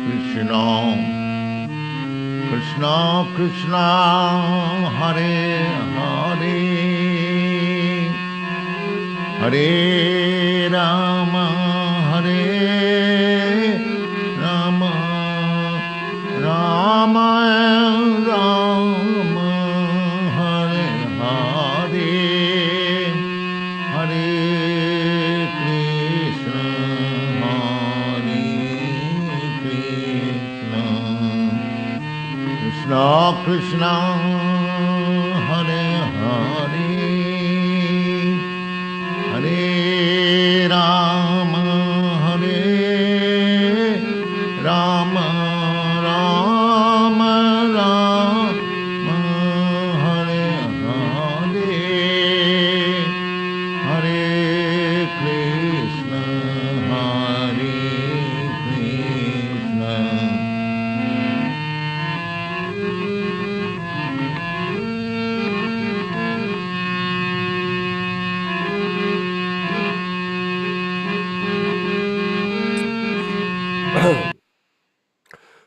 Krishna, Krishna Krishna, Hare Hare, Hare Rama, Hare Rama, Rama Rama, Hare Hare, Hare Krishna, Hare Krishna, Krishna Krishna, Hare Hare, Hare Rama, Hare Rama, Rama Rama, Hare Hare, Hare Krishna, Hare Krishna.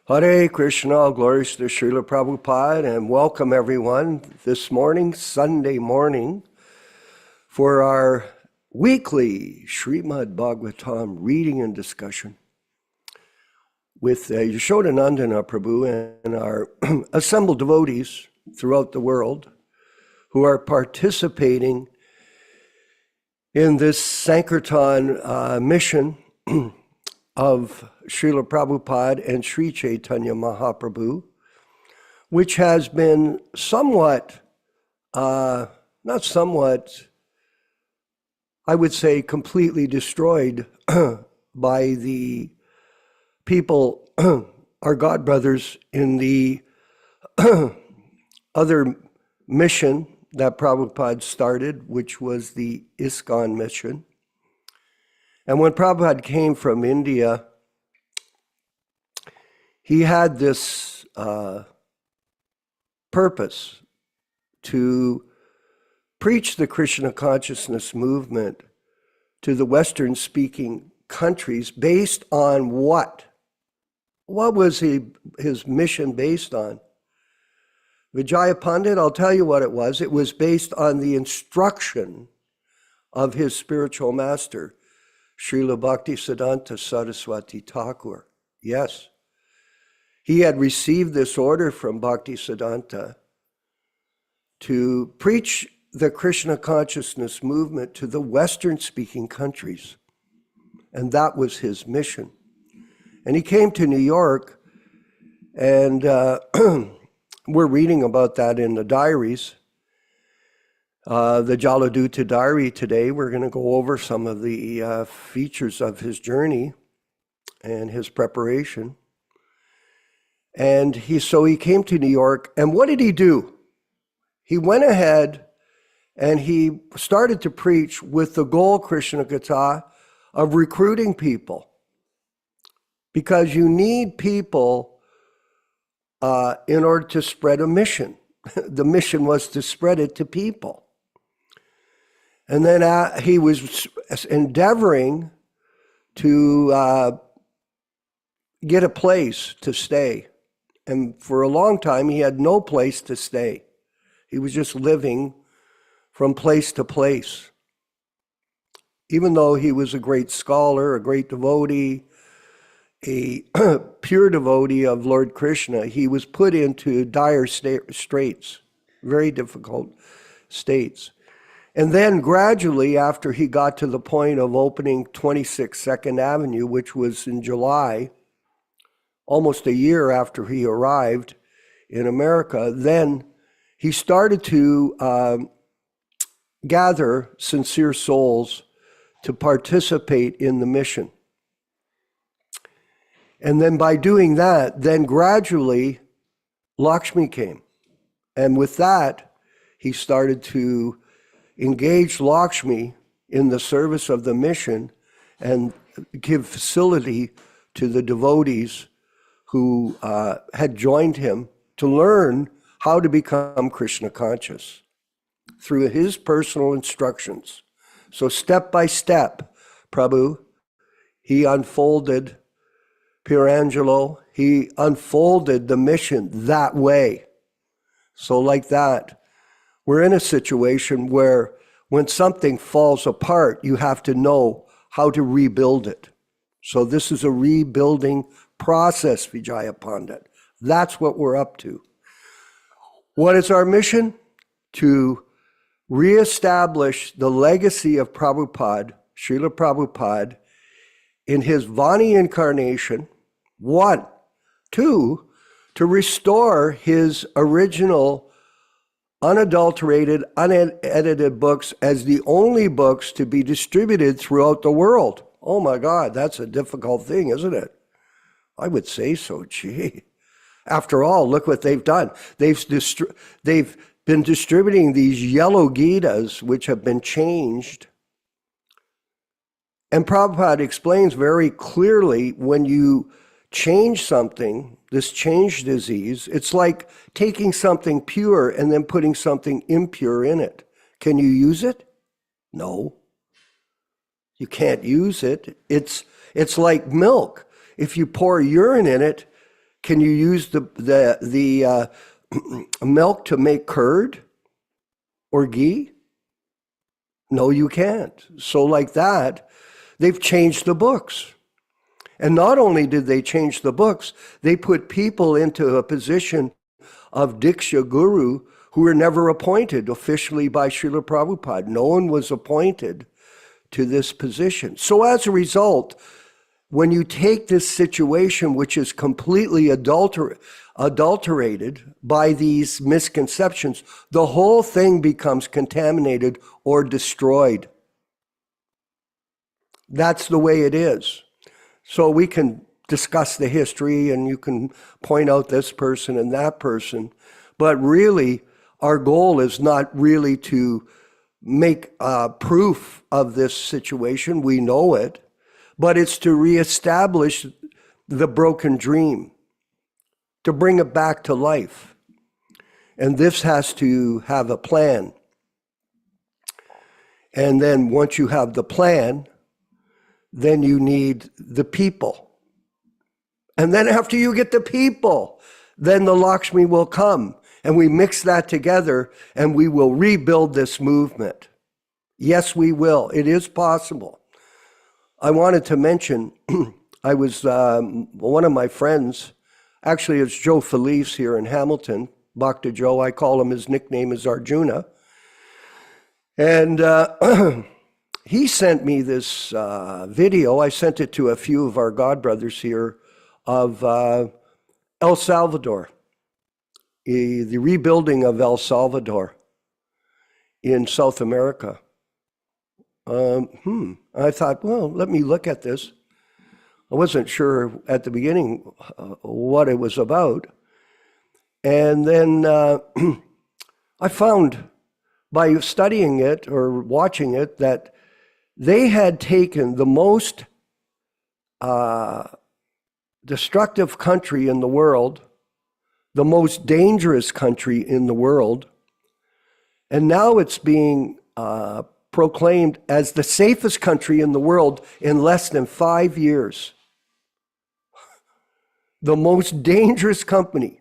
Hare Krishna, all glories to Srila Prabhupada, and welcome everyone this morning, Sunday morning, for our weekly Srimad Bhagavatam reading and discussion with Yashodanandana Prabhu and our assembled devotees throughout the world who are participating in this Sankirtan mission of Srila Prabhupada and Sri Chaitanya Mahaprabhu, which has been somewhat, not somewhat, I would say completely destroyed by the people, our godbrothers in the other mission that Prabhupada started, which was the ISKCON mission. And when Prabhupada came from India, he had this purpose to preach the Krishna consciousness movement to the Western-speaking countries based on what? What was his mission based on? Vijaya Pandit, I'll tell you what it was. It was based on the instruction of his spiritual master, Srila Bhaktisiddhanta Saraswati Thakur. Yes. He had received this order from Bhaktisiddhanta to preach the Krishna consciousness movement to the Western-speaking countries. And that was his mission. And he came to New York, and we're reading about that in the diaries. The Jaladuta diary today, we're going to go over some of the features of his journey and his preparation. And so he came to New York, and what did he do? He went ahead and he started to preach with the goal, Krishna Katha, of recruiting people. Because you need people in order to spread a mission. The mission was to spread it to people. And then he was endeavoring to get a place to stay. And for a long time, he had no place to stay. He was just living from place to place. Even though he was a great scholar, a great devotee, a pure devotee of Lord Krishna, he was put into dire straits, very difficult states. And then gradually, after he got to the point of opening 26 Second Avenue, which was in July, almost a year after he arrived in America, then he started to gather sincere souls to participate in the mission. And then by doing that, then gradually Lakshmi came. And with that, he started to engage Lakshmi in the service of the mission and give facility to the devotees who had joined him to learn how to become Krishna conscious through his personal instructions. So step by step, Prabhu, he unfolded Pierangelo, he unfolded the mission that way. So like that, we're in a situation where when something falls apart, you have to know how to rebuild it. So this is a rebuilding process, Vijaya Pandit. That's what we're up to. What is our mission? To reestablish the legacy of Prabhupada, Srila Prabhupada, in his Vani incarnation. 1. 2, to restore his original unadulterated, unedited books as the only books to be distributed throughout the world. Oh my God, that's a difficult thing, isn't it? I would say so, gee. After all, look what they've done. They've been distributing these yellow Gitas, which have been changed. And Prabhupada explains very clearly, when you change something, this change disease, it's like taking something pure and then putting something impure in it. Can you use it? No. You can't use it. It's like milk. If you pour urine in it, can you use the milk to make curd or ghee? No, you can't. So like that, they've changed the books. And not only did they change the books, they put people into a position of Diksha Guru who were never appointed officially by Srila Prabhupada. No one was appointed to this position. So as a result, when you take this situation, which is completely adulterated by these misconceptions, the whole thing becomes contaminated or destroyed. That's the way it is. So we can discuss the history and you can point out this person and that person, but really our goal is not really to make proof of this situation. We know it, but it's to reestablish the broken dream, to bring it back to life. And this has to have a plan. And then once you have the plan, then you need the people. And then after you get the people, then the Lakshmi will come. And we mix that together and we will rebuild this movement. Yes, we will. It is possible. I wanted to mention, I was, one of my friends, actually it's Joe Felice here in Hamilton, Bhakta Joe, I call him, his nickname is Arjuna. And he sent me this video. I sent it to a few of our godbrothers here of El Salvador, the rebuilding of El Salvador in South America. I thought, well, let me look at this. I wasn't sure at the beginning what it was about. And then I found by studying it or watching it that they had taken the most destructive country in the world, the most dangerous country in the world, and now it's being proclaimed as the safest country in the world in less than 5 years. The most dangerous country.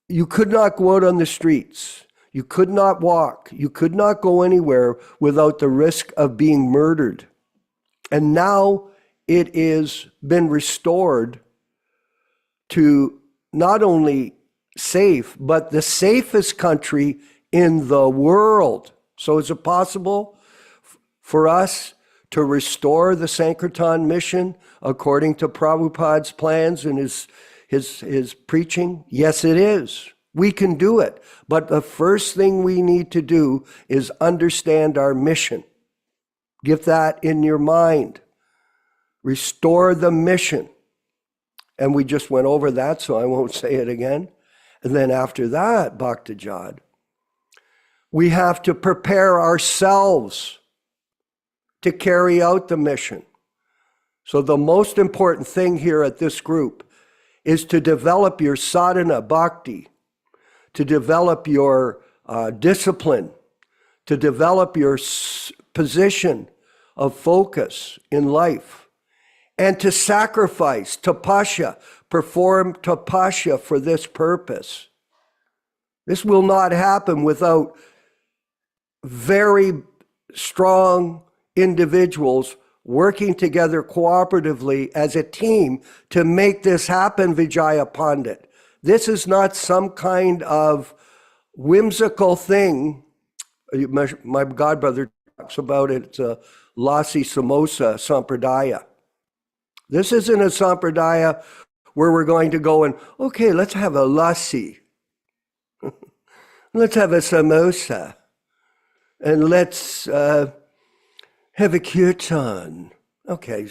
You could not go out on the streets. You could not walk. You could not go anywhere without the risk of being murdered. And now it is been restored to not only safe, but the safest country in the world. So is it possible for us to restore the Sankirtan mission according to Prabhupada's plans and his preaching? Yes, it is. We can do it. But the first thing we need to do is understand our mission. Get that in your mind. Restore the mission. And we just went over that, so I won't say it again. And then after that, Bhakta Jad, we have to prepare ourselves to carry out the mission. So the most important thing here at this group is to develop your sadhana bhakti, to develop your discipline, to develop your position of focus in life. and to sacrifice, tapasya, perform tapasya for this purpose. This will not happen without very strong individuals working together cooperatively as a team to make this happen, Vijaya Pandit. This is not some kind of whimsical thing. My godbrother talks about it. It's a lassi samosa sampradaya. This isn't a sampradaya where we're going to go and, okay, let's have a lassi. Let's have a samosa. And let's have a kirtan. Okay,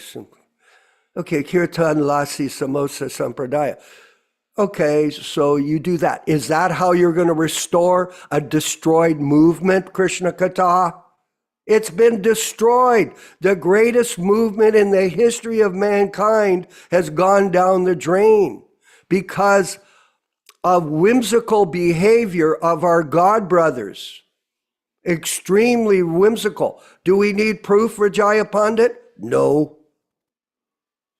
kirtan, lassi, samosa, sampradaya. Okay, so you do that. Is that how you're going to restore a destroyed movement, Krishna Katha? It's been destroyed. The greatest movement in the history of mankind has gone down the drain because of whimsical behavior of our god brothers. Extremely whimsical. Do we need proof, Vijaya Pandit? No.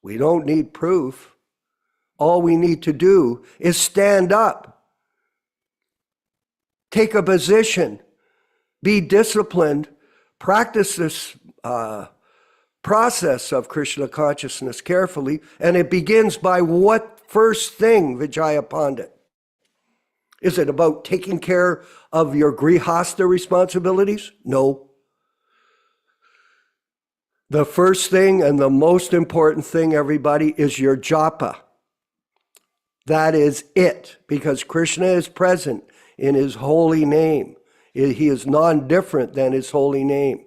We don't need proof. All we need to do is stand up, take a position, be disciplined, practice this process of Krishna consciousness carefully, and it begins by what first thing, Vijaya Pandit? Is it about taking care of your grihastha responsibilities? No. The first thing and the most important thing, everybody, is your japa. That is it, because Krishna is present in his holy name. He is non-different than his holy name.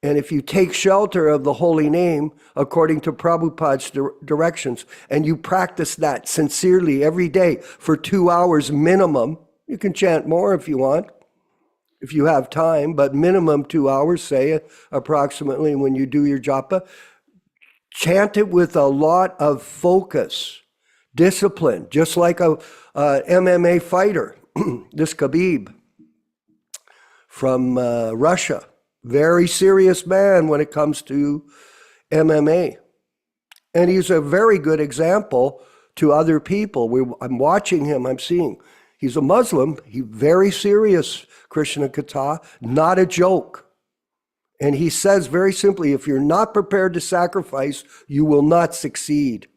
And if you take shelter of the holy name, according to Prabhupada's directions, and you practice that sincerely every day for 2 hours minimum, you can chant more if you want, if you have time, but minimum 2 hours, say approximately when you do your japa. Chant it with a lot of focus, discipline, just like a MMA fighter, this Khabib from Russia. Very serious man when it comes to MMA. And he's a very good example to other people. I'm watching him, I'm seeing. He's a Muslim, he's very serious, Krishna Katha, not a joke. And he says very simply, if you're not prepared to sacrifice, you will not succeed.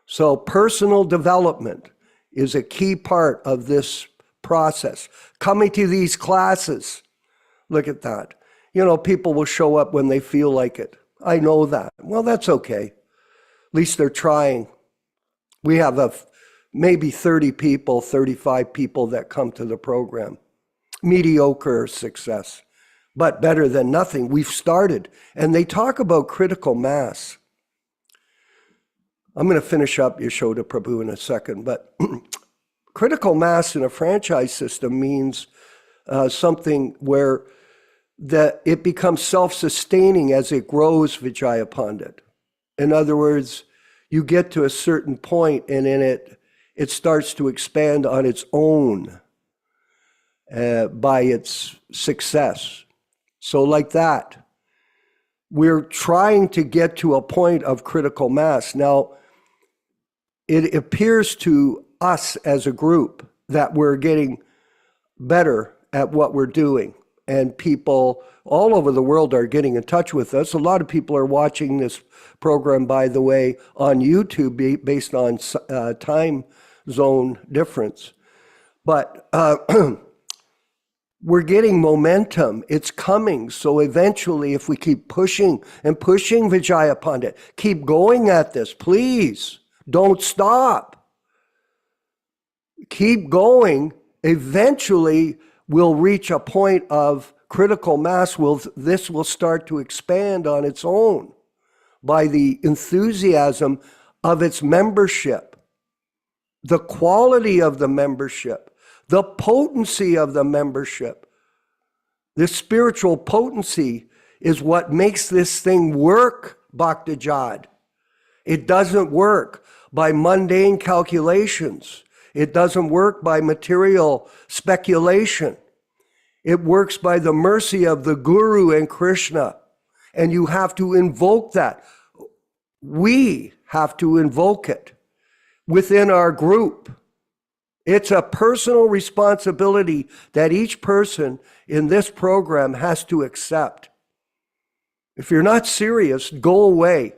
So personal development is a key part of this process. Coming to these classes, look at that. You know, people will show up when they feel like it. I know that. Well, that's okay. At least they're trying. We have maybe 30 people, 35 people that come to the program. Mediocre success, but better than nothing. We've started. And they talk about critical mass. I'm going to finish up Yashoda Prabhu in a second, but critical mass in a franchise system means something where it becomes self-sustaining as it grows, Vijaya Pandit. In other words, you get to a certain point and in it starts to expand on its own by its success. So like that, we're trying to get to a point of critical mass. Now, it appears to us as a group that we're getting better at what we're doing. And people all over the world are getting in touch with us. A lot of people are watching this program, by the way, on YouTube based on time zone difference. But we're getting momentum. It's coming. So eventually, if we keep pushing and pushing, Vijaya Pandit, keep going at this, please. Don't stop. Keep going. Eventually, we'll reach a point of critical mass. This will start to expand on its own by the enthusiasm of its membership, the quality of the membership, the potency of the membership. This spiritual potency is what makes this thing work, Bhaktijad. It doesn't work by mundane calculations. It doesn't work by material speculation. It works by the mercy of the Guru and Krishna. And you have to invoke that. We have to invoke it within our group. It's a personal responsibility that each person in this program has to accept. If you're not serious, go away.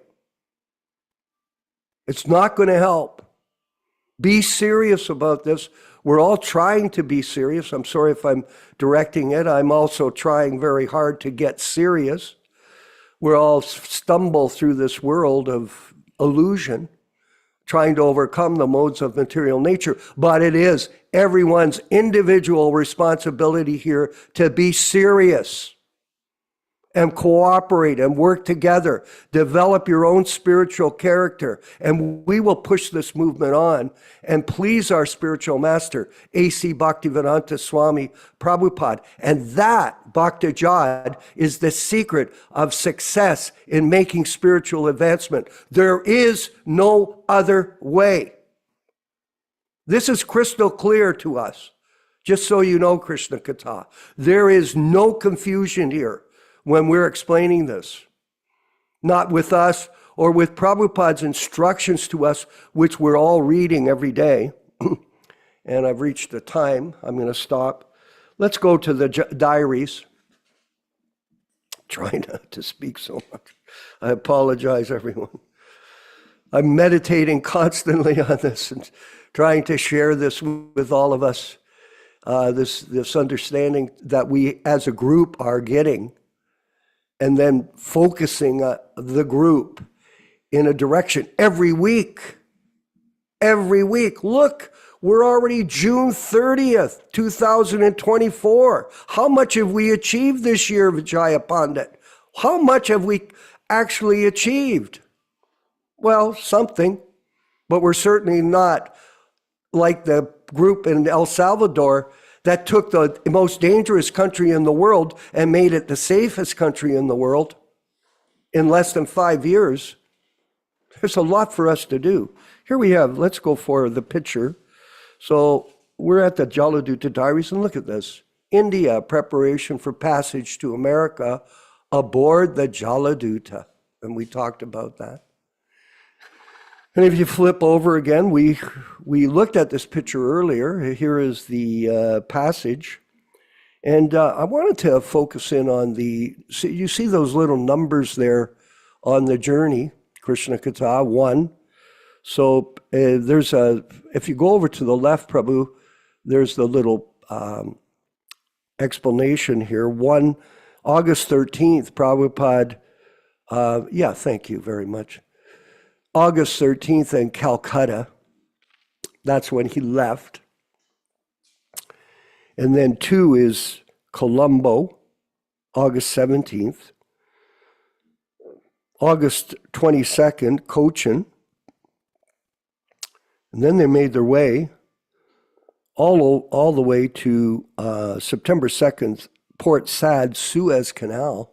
It's not going to help. Be serious about this. We're all trying to be serious. I'm sorry if I'm directing it. I'm also trying very hard to get serious. We all stumble through this world of illusion, trying to overcome the modes of material nature. But it is everyone's individual responsibility here to be serious and cooperate and work together. Develop your own spiritual character. And we will push this movement on and please our spiritual master, A.C. Bhaktivedanta Swami Prabhupada. And that, Bhakti Jad, is the secret of success in making spiritual advancement. There is no other way. This is crystal clear to us. Just so you know, Krishna Katha, there is no confusion here when we're explaining this. Not with us or with Prabhupada's instructions to us, which we're all reading every day. And I've reached the time. I'm going to stop. Let's go to the diaries. Try not to speak so much. I apologize, everyone. I'm meditating constantly on this and trying to share this with all of us, this understanding that we as a group are getting, and then focusing the group in a direction every week. Every week. Look, we're already June 30th, 2024. How much have we achieved this year, Vijaya Pandit? How much have we actually achieved? Well, something, but we're certainly not like the group in El Salvador that took the most dangerous country in the world and made it the safest country in the world in less than 5 years. There's a lot for us to do. Here we have, let's go for the picture. So we're at the Jaladuta Diaries, and look at this. India, preparation for passage to America aboard the Jaladuta. And we talked about that. And if you flip over again, we looked at this picture earlier. Here is the passage. And I wanted to focus in on you see those little numbers there on the journey, Krishna Katha, 1. So if you go over to the left, Prabhu, there's the little explanation here. 1, August 13th, Prabhupada, thank you very much. August 13th in Calcutta, that's when he left. And then 2 is Colombo, August 17th. August 22nd, Cochin. And then they made their way all the way to September 2nd, Port Said, Suez Canal.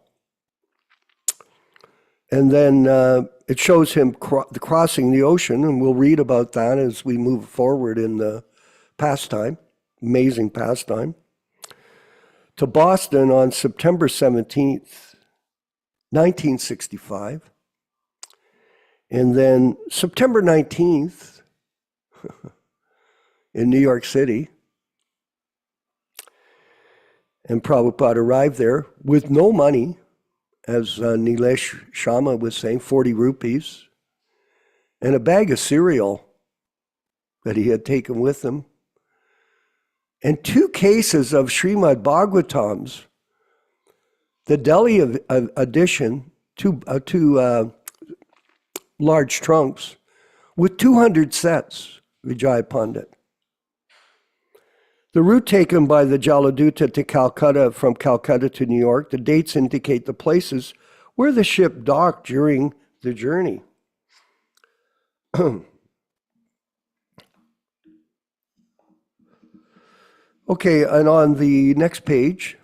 And then it shows him crossing the ocean, and we'll read about that as we move forward in the pastime, amazing pastime, to Boston on September 17th, 1965. And then September 19th in New York City. And Prabhupada arrived there with no money, as Nilesh Sharma was saying, 40 rupees, and a bag of cereal that he had taken with him, and 2 cases of Srimad Bhagavatams, the Delhi edition, two large trunks, with 200 sets, Vijay Pandit. The route taken by the Jaladuta to Calcutta, from Calcutta to New York, the dates indicate the places where the ship docked during the journey. Okay, and on the next page,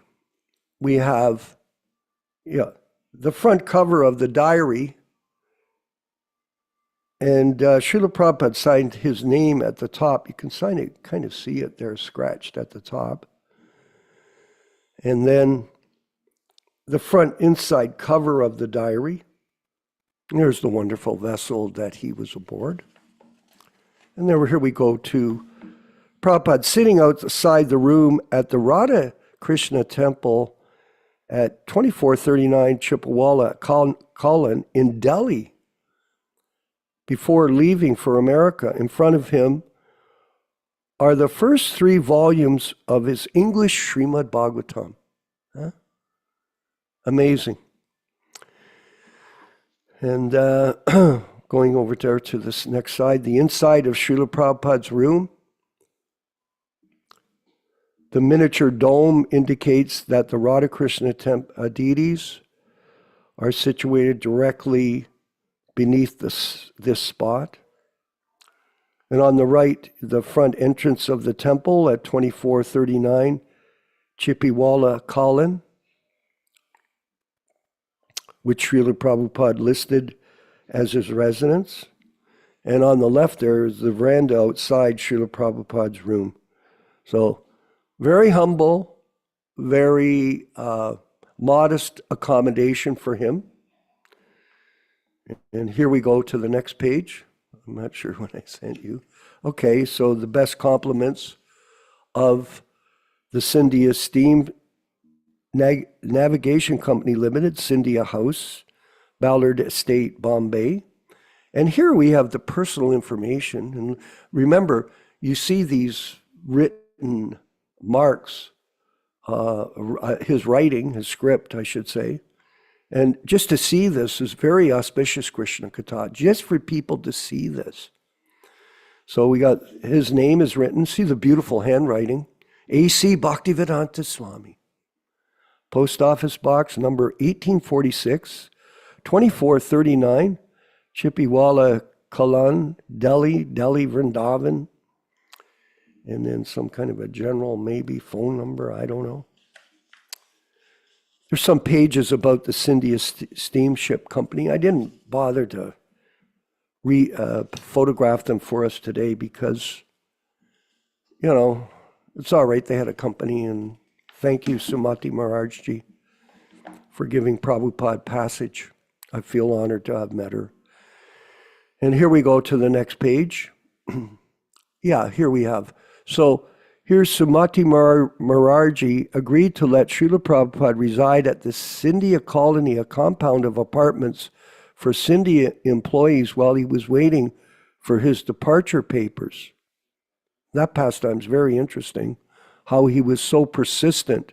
we have the front cover of the diary. And Srila Prabhupada signed his name at the top. You can kind of see it there scratched at the top. And then the front inside cover of the diary. There's the wonderful vessel that he was aboard. And then here we go to Prabhupada sitting outside the room at the Radha Krishna temple at 2439 Chipawala Kalan in Delhi before leaving for America. In front of him are the first 3 volumes of his English Srimad Bhagavatam. Huh? Amazing. And going over there to this next side, the inside of Srila Prabhupada's room. The miniature dome indicates that the Radha Krishna deities are situated directly beneath this spot. And on the right, the front entrance of the temple at 2439 Chipawala Kalan, which Srila Prabhupada listed as his residence. And on the left there is the veranda outside Srila Prabhupada's room. So very humble, very modest accommodation for him. And here we go to the next page. I'm not sure when I sent you. Okay, so the best compliments of the Scindia Steam Navigation Company Limited, Scindia House, Ballard Estate, Bombay. And here we have the personal information. And remember, you see these written marks, his writing, his script, I should say. And just to see this is very auspicious, Krishna Katha, just for people to see this. So we got, his name is written, see the beautiful handwriting, A.C. Bhaktivedanta Swami. Post Office Box number 1846, 2439, Chipawala Kalan, Delhi, Vrindavan. And then some kind of a general, maybe phone number, I don't know. There's some pages about the Scindia Steamship Company. I didn't bother to photograph them for us today because, you know, it's all right. They had a company, and thank you, Sumati Maharajji, for giving Prabhupada passage. I feel honored to have met her. And here we go to the next page. Yeah, here we have. So here's Sumati Maharajji agreed to let Srila Prabhupada reside at the Scindia colony, a compound of apartments for Scindia employees while he was waiting for his departure papers. That pastime's very interesting, how he was so persistent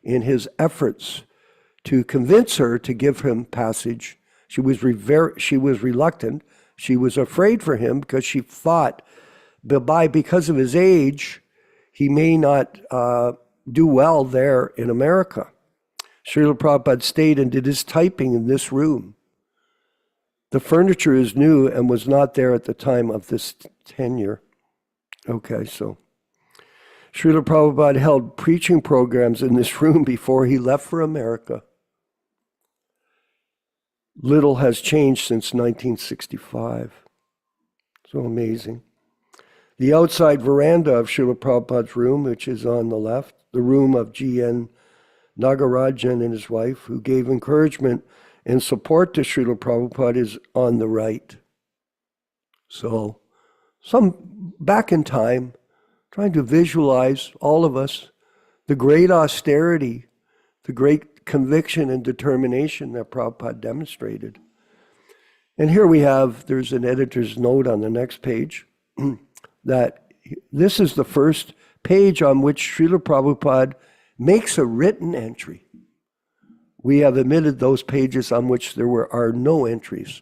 in his efforts to convince her to give him passage. She was reluctant. She was afraid for him because she thought because of his age, he may not do well there in America. Srila Prabhupada stayed and did his typing in this room. The furniture is new and was not there at the time of this tenure. Okay, so Srila Prabhupada held preaching programs in this room before he left for America. Little has changed since 1965. So amazing. The outside veranda of Srila Prabhupada's room, which is on the left, the room of G.N. Nagarajan and his wife, who gave encouragement and support to Srila Prabhupada, is on the right. So, some back in time, trying to visualize, all of us, the great austerity, the great conviction and determination that Prabhupada demonstrated. And here we have, there's an editor's note on the next page, that this is the first page on which Srila Prabhupada makes a written entry. We have omitted those pages on which there are no entries.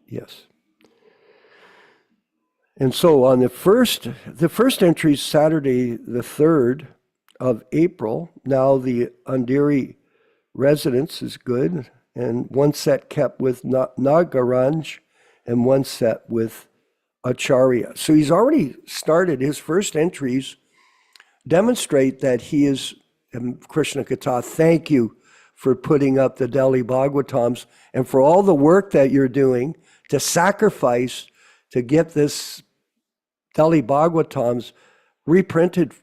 Yes. And so on the first entry is Saturday, the 3rd of April. Now the Andheri residence is good, and one set kept with Nagaraj and one set with Acharya. So he's already started. His first entries demonstrate that he is, Krishna Katha, thank you for putting up the Delhi Bhagavatams and for all the work that you're doing to sacrifice to get this Delhi Bhagavatams reprinted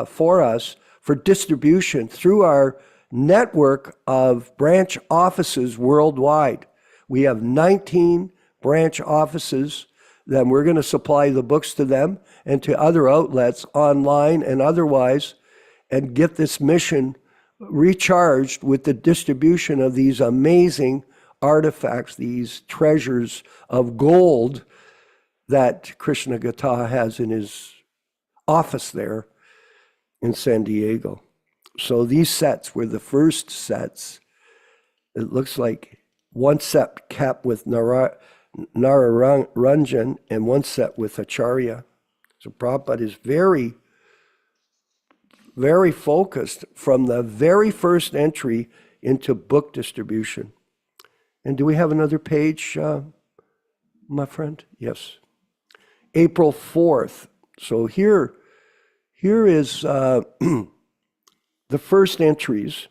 for us for distribution through our network of branch offices worldwide. We have 19 branch offices. Then we're going to supply the books to them and to other outlets online and otherwise, and get this mission recharged with the distribution of these amazing artifacts, these treasures of gold that Krishna Gatha has in his office there in San Diego. So these sets were the first sets. It looks like one set kept with Nararanjan and one set with Acharya. So Prabhupada is very, very focused from the very first entry into book distribution. And do we have another page, my friend? Yes. April 4th. So here is the first entries.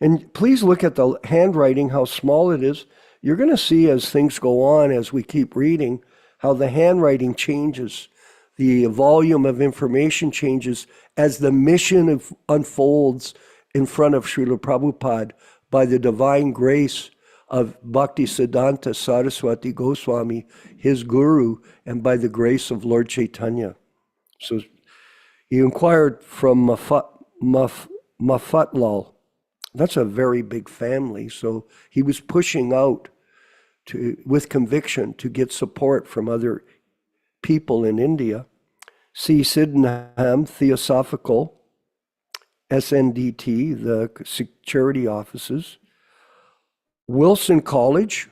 And please look at the handwriting, how small it is. You're going to see as things go on, as we keep reading, how the handwriting changes. The volume of information changes as the mission unfolds in front of Srila Prabhupada by the divine grace of Bhaktisiddhanta Saraswati Goswami, his guru, and by the grace of Lord Chaitanya. So he inquired from Mafatlal. That's a very big family. So he was pushing out with conviction to get support from other people in India. C. Sydenham Theosophical, SNDT, the security offices. Wilson College,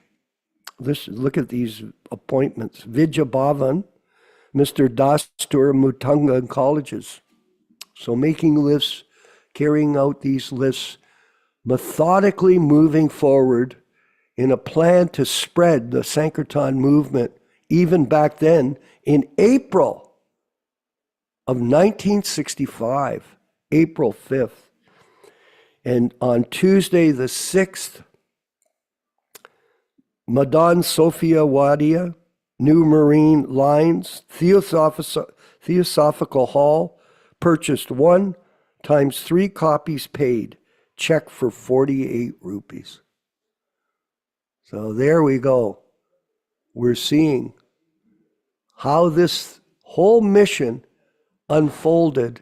look at these appointments. Vidya Bhavan, Mr. Dastur Mutunga colleges. So making lists, carrying out these lists, methodically moving forward in a plan to spread the Sankirtan movement, even back then in April of 1965, April 5th. And on Tuesday the 6th, Madan Sophia Wadia, New Marine Lines, Theosophical Hall, purchased 1 times 3 copies paid, check for 48 rupees. So there we go. We're seeing how this whole mission unfolded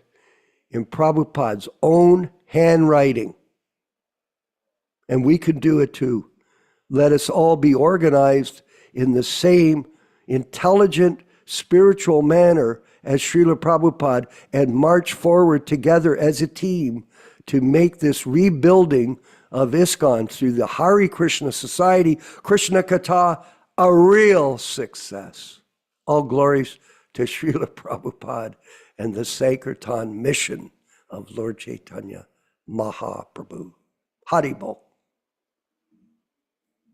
in Prabhupada's own handwriting. And we could do it too. Let us all be organized in the same intelligent, spiritual manner as Srila Prabhupada and march forward together as a team to make this rebuilding of ISKCON through the Hare Krishna Society, Krishna Katha, a real success. All glories to Srila Prabhupada and the Sankirtan mission of Lord Chaitanya Mahaprabhu. Haribol.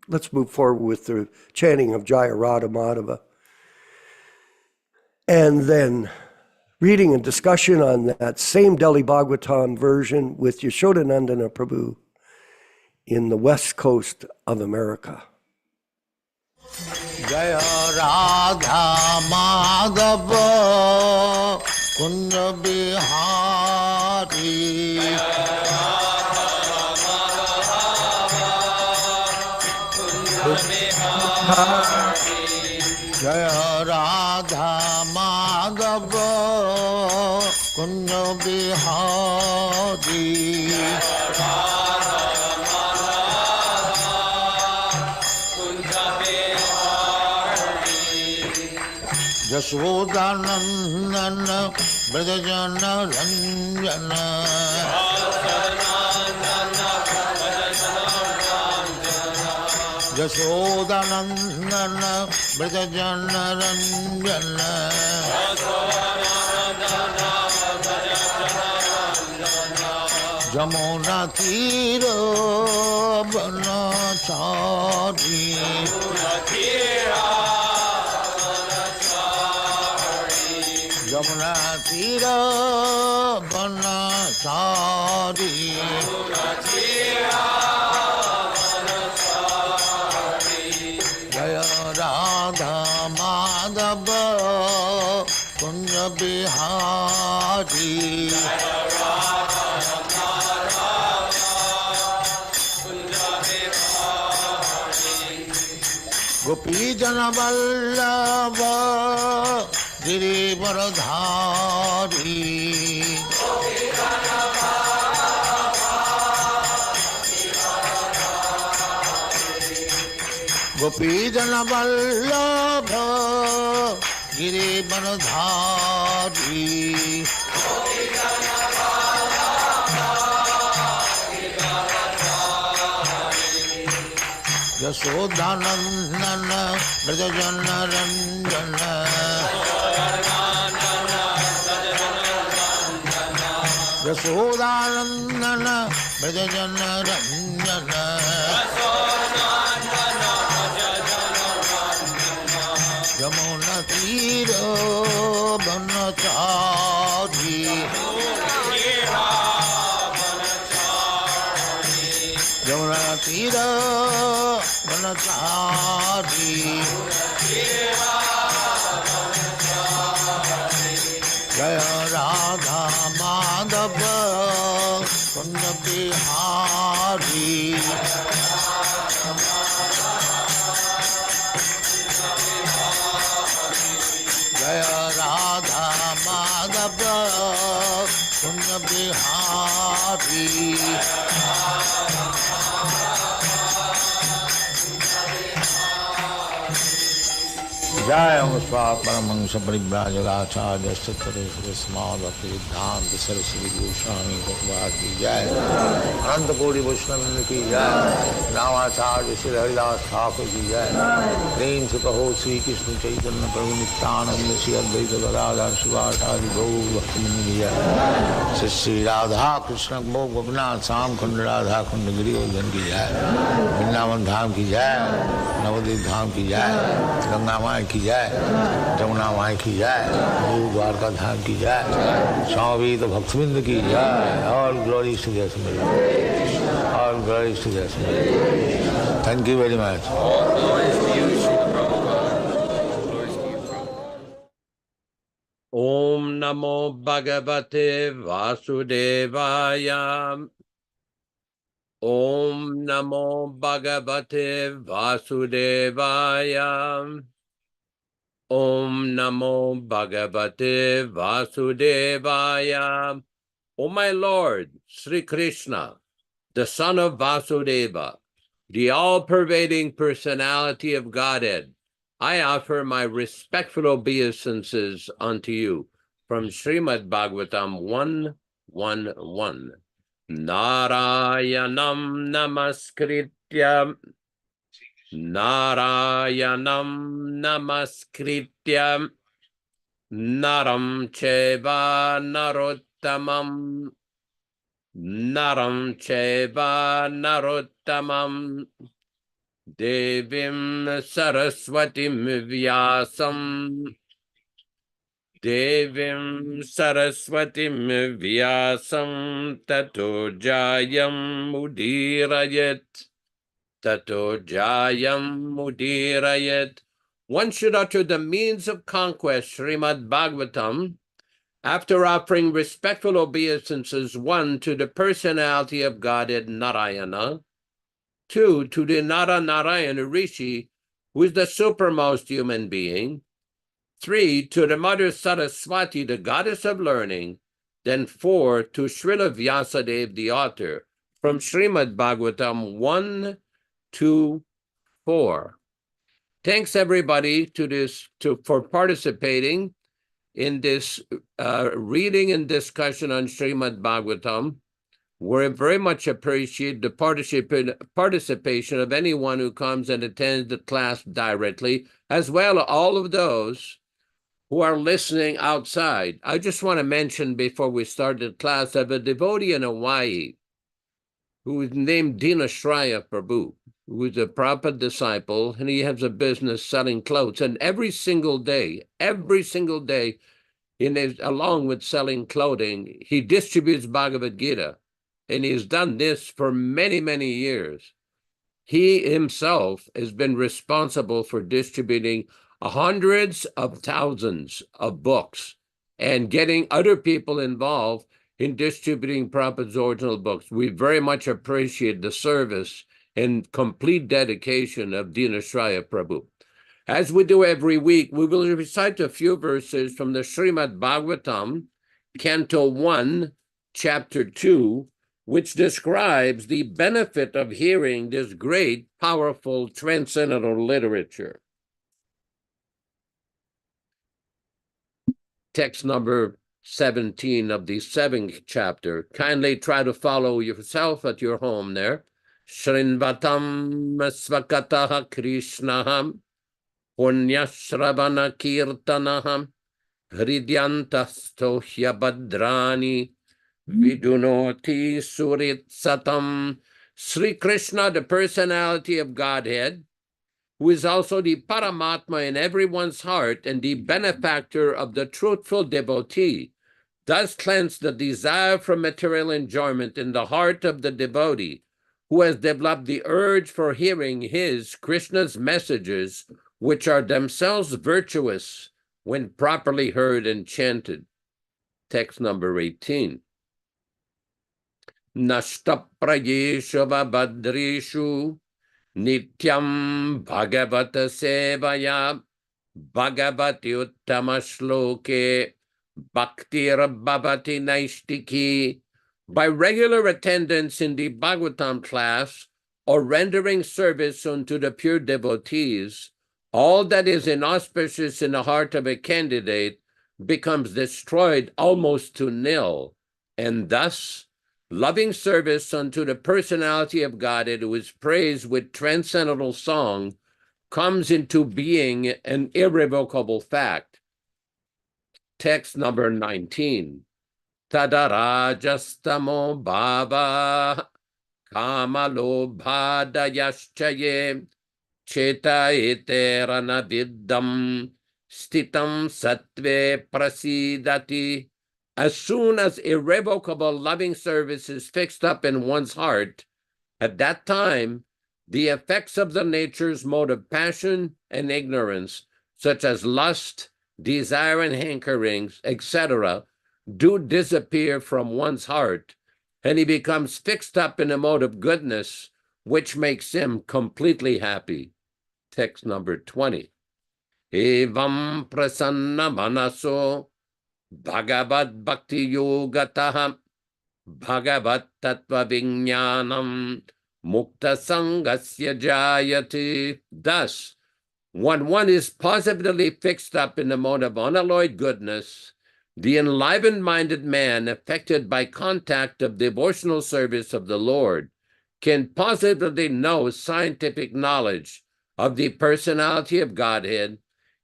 Let's move forward with the chanting of Jaya Radha Madhava. And then reading and discussion on that same Delhi Bhagavatam version with Yashodanandana Prabhu in the west coast of America. Jaya Radha Madhava Kunja Bihari Jaya Radha Madhava Kunja Bihari Yashodanandana Brajajana Ranjana Yashodanandana Brajajana Ranjana Jamuna Tira Banachari Jamuna Tira Banachari Jaya Radha Madhava Kunja Bihari jana vallabha girivaradhari Gopi jana vallabha girivaradhari Yasodhanandana Brajajana Ranjana Yasodhanandana Brajajana Ranjana Yamuna Tira Banachari Yamuna Tira Banachari Jaya Radha Madhava Kunda Bihari Jaya Radha Madhava Kunda Bihari Jaya Muspa Paramangsa Paribrajagacharya Sattvaresvara Samadhati Dhanta Saraswati Goswami Bhagavad Ki Jai Ananta Kodi Vaishnava Ki Jai Ramacharya Shri Haridas Thakur Ki Jai Prem Se Kaho Sri Krishna Chaitanya Prabhu Nityananda Shri Advaita Gadadhar Shivasari Gaur Bhaktivinoda Ki Jai Shri Shri Radha Krishna Bhog Gopinath Sam Khanda Radha Khanda Giri Govardhan Ki Jai Vrindavan Dham Ki Jai Navadvip Dham Ki Jai Ganga Mai Ki Jai, Jamuna Mai Ki Jai, Guru Dwarka Dham Ki Jai, Swami Bhaktivinoda Ki Jai, all glories to their Summit. All glories to their Summit. Thank you very much. All glories to you, Srila Prabhupada. Glories to you, Prabhupada. Om Namo Bhagavate Vasudevaya. Om Namo Bhagavate Vasudevaya. Om Namo Bhagavate Vasudevaya. O my Lord, Sri Krishna, the son of Vasudeva, the all-pervading personality of Godhead, I offer my respectful obeisances unto you from Srimad Bhagavatam 1:1:1. Narayanam namaskritya Narayanam namaskritya Naram cheva narottamam Devim Saraswatim Vyāsam Tato Jayam Mudirayat. One should utter the means of conquest, Srimad Bhagavatam, after offering respectful obeisances, 1, to the personality of Godhead Narayana, 2, to the Narayana Rishi, who is the supermost human being, 3, to the Mother Saraswati, the goddess of learning, then 4, to Srila Vyāsadeva, the author, from Srimad Bhagavatam 1-4. Thanks everybody for participating in this reading and discussion on Srimad Bhagavatam. We very much appreciate the participation of anyone who comes and attends the class directly, as well as all of those who are listening outside. I just want to mention before we start the class, I have a devotee in Hawaii who is named Dinashraya Prabhu, who is a Prabhupada disciple, and he has a business selling clothes. And every single day, along with selling clothing, he distributes Bhagavad Gita. And he's done this for many, many years. He himself has been responsible for distributing hundreds of thousands of books and getting other people involved in distributing Prabhupada's original books. We very much appreciate the service and complete dedication of Dinashraya Prabhu. As we do every week, we will recite a few verses from the Srimad Bhagavatam, Canto 1, Chapter 2, which describes the benefit of hearing this great, powerful, transcendental literature. Text number 17 of the 7th chapter. Kindly try to follow yourself at your home there. Shrinvatam svakataha krishnaham punyashravana kirtanaham hridyantasto hyabadrani vidunoti surit satam. Sri Krishna, the personality of Godhead, who is also the Paramatma in everyone's heart and the benefactor of the truthful devotee, thus cleanse the desire for material enjoyment in the heart of the devotee, who has developed the urge for hearing his, Krishna's messages, which are themselves virtuous when properly heard and chanted. Text number 18. Nashtaprayeshu vabhadrishu Nityam Bhagavata Sevaya Bhagavati Uttama Shloke Bhaktir Bhavati Naishtiki. By regular attendance in the Bhagavatam class or rendering service unto the pure devotees, all that is inauspicious in the heart of a candidate becomes destroyed almost to nil, and thus loving service unto the personality of Godhead, who is praised with transcendental song, comes into being an irrevocable fact. Text number 19. Tadarajastamo bhava kamalobhadayaschaye cheta eterana viddam stitam sattve prasidati. As soon as irrevocable loving service is fixed up in one's heart, at that time, the effects of the nature's mode of passion and ignorance, such as lust, desire, and hankerings, etc., do disappear from one's heart, and he becomes fixed up in a mode of goodness, which makes him completely happy. Text number 20. Evam prasanna manaso Bhagavad Bhakti Yogataha Bhagavad Tattva Vijnanam Mukta Sangasya Jayati. Thus, when one is positively fixed up in the mode of unalloyed goodness, the enlivened-minded man affected by contact of devotional service of the Lord can positively know scientific knowledge of the personality of Godhead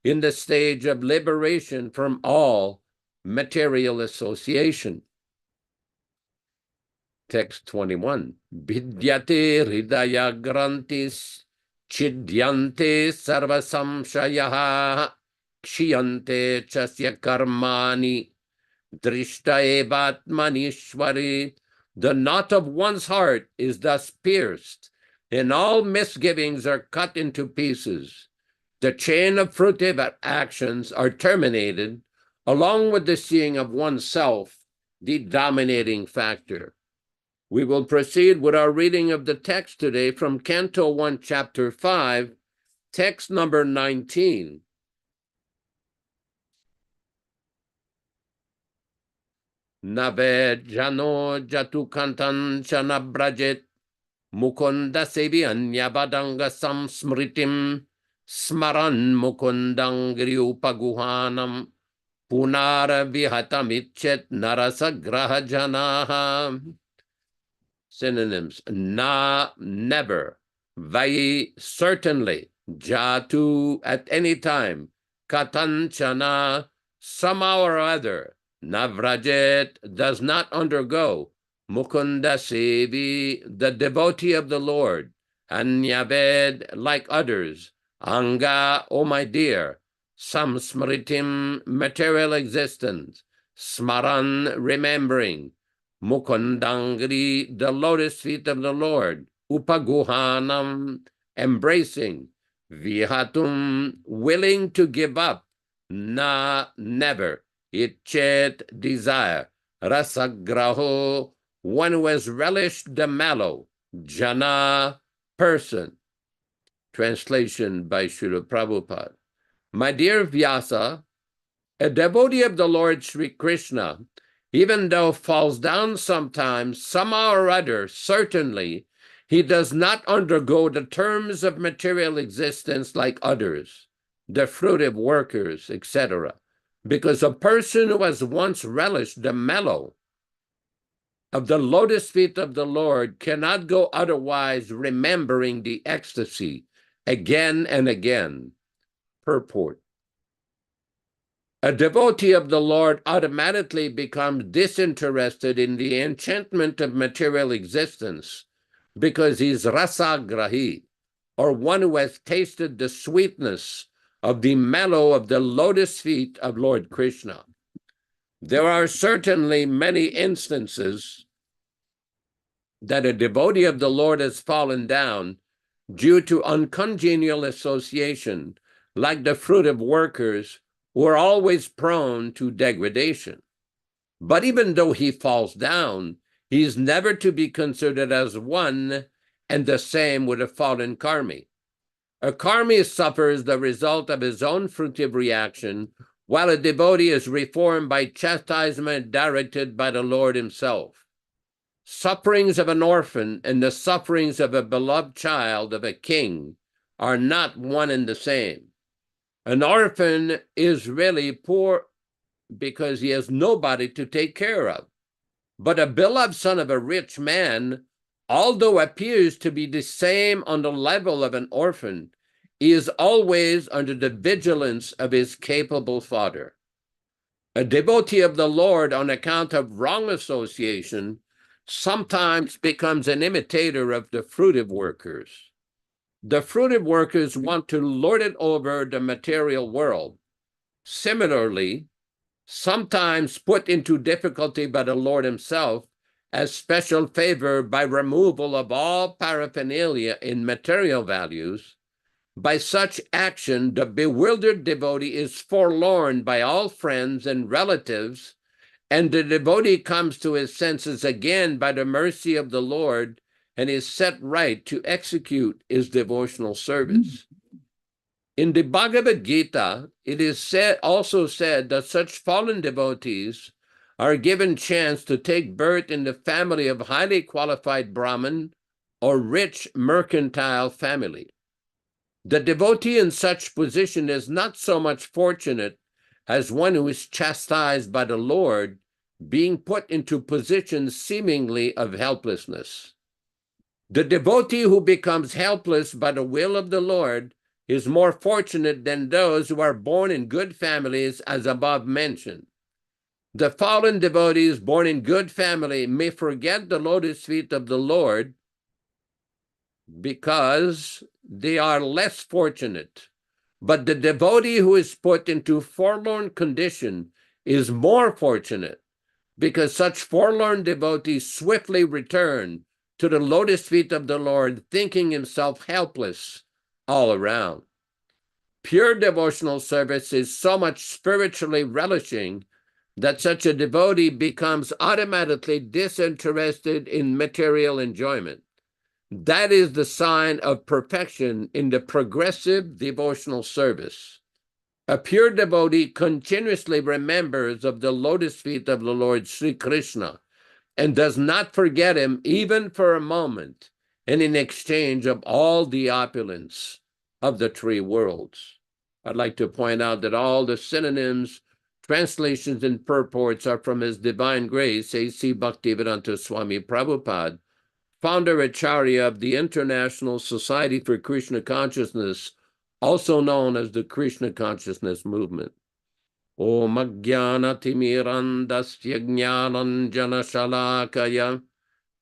in the stage of liberation from all material association. Text 21. Vidyate hridaya grantis chidyante sarva samshayaha kshiyante chasya karmani drishta evatmanishwari. The knot of one's heart is thus pierced, and all misgivings are cut into pieces. The chain of fruitive actions are terminated, along with the seeing of oneself, the dominating factor. We will proceed with our reading of the text today from Canto 1, Chapter 5, text number 19. Nave jano jatu kantan chana brajet mukunda sevi anyabadanga samsmritim smaran mukundangri upaguhanam punara vihatamichet narasagraha janaha. Synonyms: na, never; vai, certainly; jatu, at any time; katanchana, somehow or other; navrajet, does not undergo; mukunda sevi, the devotee of the Lord; anyaved, like others; anga, oh my dear; samsmritim, material existence; smaran, remembering; mukundangri, the lotus feet of the Lord; upaguhanam, embracing; vihatum, willing to give up; na, never; ichet, desire; rasagraho, one who has relished the mallow; jana, person. Translation by Srila Prabhupada. My dear Vyasa, a devotee of the Lord Sri Krishna, even though falls down sometimes, somehow or other, certainly, he does not undergo the terms of material existence like others, the fruitive workers, etc. Because a person who has once relished the mellow of the lotus feet of the Lord cannot go otherwise remembering the ecstasy again and again. Purport. A devotee of the Lord automatically becomes disinterested in the enchantment of material existence because he's rasagrahi, or one who has tasted the sweetness of the mellow of the lotus feet of Lord Krishna. There are certainly many instances that a devotee of the Lord has fallen down due to uncongenial association, like the fruitive workers who are always prone to degradation. But even though he falls down, he is never to be considered as one and the same with a fallen karmi. A karmi suffers the result of his own fruitive reaction, while a devotee is reformed by chastisement directed by the Lord himself. Sufferings of an orphan and the sufferings of a beloved child of a king are not one and the same. An orphan is really poor because he has nobody to take care of. But a beloved son of a rich man, although appears to be the same on the level of an orphan, is always under the vigilance of his capable father. A devotee of the Lord, on account of wrong association, sometimes becomes an imitator of the fruitive workers. The fruitive workers want to lord it over the material world. Similarly, sometimes put into difficulty by the Lord himself as special favor by removal of all paraphernalia in material values, by such action the bewildered devotee is forlorn by all friends and relatives, and the devotee comes to his senses again by the mercy of the Lord and is set right to execute his devotional service. In the Bhagavad Gita, it is also said that such fallen devotees are given chance to take birth in the family of highly qualified Brahmin or rich mercantile family. The devotee in such position is not so much fortunate as one who is chastised by the Lord, being put into positions seemingly of helplessness. The devotee who becomes helpless by the will of the Lord is more fortunate than those who are born in good families, as above mentioned. The fallen devotees born in good family may forget the lotus feet of the Lord because they are less fortunate. But the devotee who is put into forlorn condition is more fortunate, because such forlorn devotees swiftly return to the lotus feet of the Lord, thinking himself helpless all around. Pure devotional service is so much spiritually relishing that such a devotee becomes automatically disinterested in material enjoyment. That is the sign of perfection in the progressive devotional service. A pure devotee continuously remembers of the lotus feet of the Lord Sri Krishna and does not forget him even for a moment, and in exchange of all the opulence of the three worlds. I'd like to point out that all the synonyms, translations, and purports are from His Divine Grace, A.C. Bhaktivedanta Swami Prabhupada, founder Acharya of the International Society for Krishna Consciousness, also known as the Krishna Consciousness Movement. Om Ajnana Timirandasya Jnananjana Shalakaya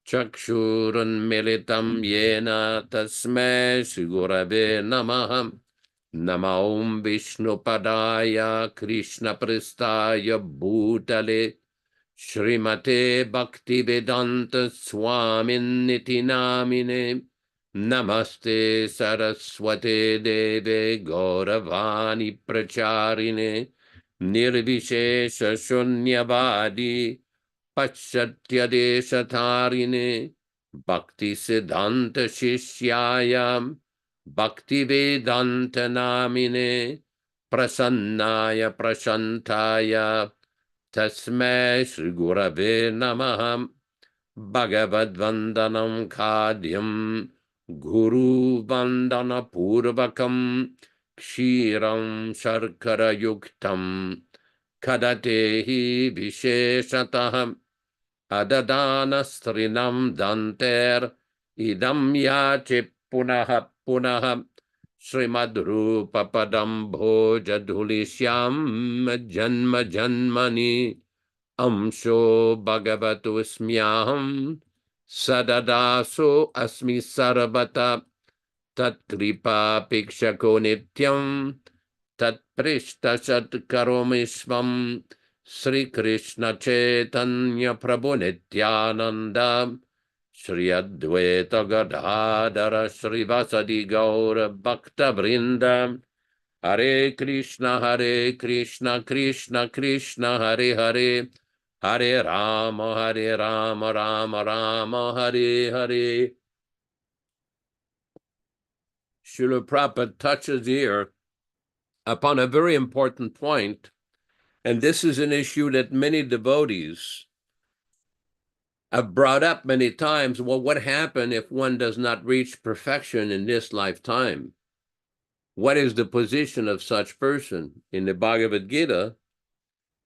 Chakshuran Militam Yena Tasmai Shri Gurave Namaha. Nama Om Vishnu Padaya Krishna Pristaya Bhutale Srimate Bhaktivedanta Swamin Niti Namine. Namaste Saraswate Deve Gauravani Pracharine Nirvishesha Shunyavadi Paschatya Tarine Bhakti Siddhanta Shishyayam Bhaktivedanta namine prasannaya prashantaya tasmai Shri Gurave Namah. Bhagavad Vandanam Khadyam Guru Vandana Purvakam Kshiram Sharkara Yuktam Kadatehi Visheshataham Adadana Strinam Danter Idam Yache Punaha Punaha Srimad Rupa Padam Bhoja Dhulishyam Janma Janmani Amsho Bhagavato Smyaham Sadadaso Asmi Sarvata Tat Kripa Pikshako Nityam Tat Prishta Sat Karomishvam Sri Krishna Chaitanya Prabhu Nityananda Shri Advaita Gadadara Shri Vasadi Gaura Bhakta Vrinda Hare Krishna Krishna Krishna Hare Hare Hare Rama Rama Rama Hare Hare. Srila Prabhupada touches here upon a very important point, and this is an issue that many devotees have brought up many times. Well, what happens if one does not reach perfection in this lifetime? What is the position of such person? In the Bhagavad Gita,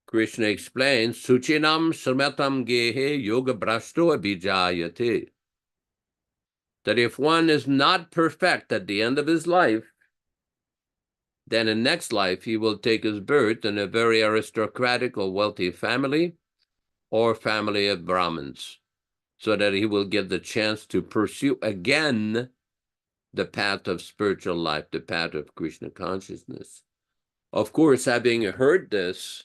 Krishna explains, Suchinam Srmatam Gehe Yoga Brashto Abhijayate. That if one is not perfect at the end of his life, then in next life he will take his birth in a very aristocratic or wealthy family or family of Brahmins, so that he will get the chance to pursue again the path of spiritual life, the path of Krishna consciousness. Of course, having heard this,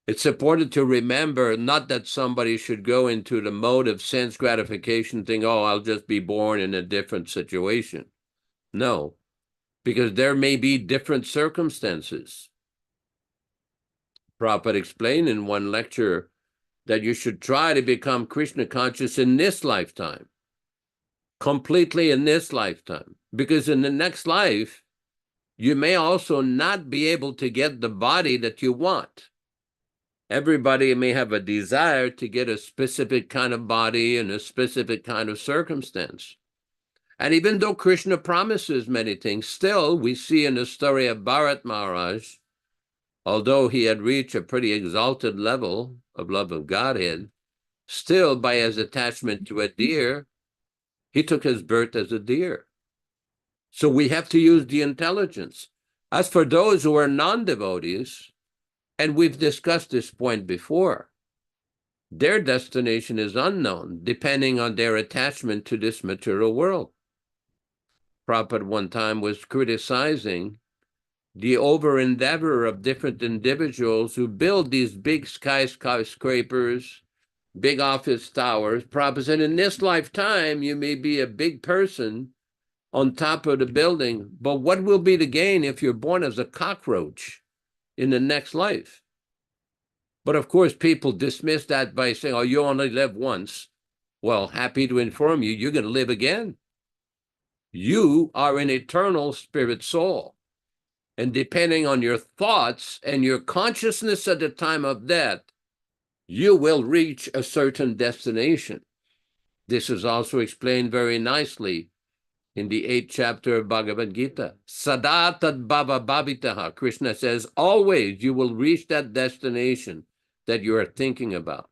it's important to remember not that somebody should go into the mode of sense gratification, think, oh, I'll just be born in a different situation. No, because there may be different circumstances. Prabhupada explained in one lecture that you should try to become Krishna conscious in this lifetime, completely in this lifetime, because in the next life, you may also not be able to get the body that you want. Everybody may have a desire to get a specific kind of body and a specific kind of circumstance. And even though Krishna promises many things, still we see in the story of Bharat Maharaj, although he had reached a pretty exalted level of love of Godhead, still by his attachment to a deer, he took his birth as a deer. So we have to use the intelligence. As for those who are non-devotees, and we've discussed this point before, their destination is unknown, depending on their attachment to this material world. Prabhupada one time was criticizing the over-endeavor of different individuals who build these big skyscrapers, big office towers. Prabhupada said, in this lifetime, you may be a big person on top of the building, but what will be the gain if you're born as a cockroach in the next life? But of course, people dismiss that by saying, oh, you only live once. Well, happy to inform you, you're going to live again. You are an eternal spirit soul. And depending on your thoughts and your consciousness at the time of death, you will reach a certain destination. This is also explained very nicely in the 8th chapter of Bhagavad Gita. Sada tad bhava bhavitaha. Krishna says, always you will reach that destination that you are thinking about.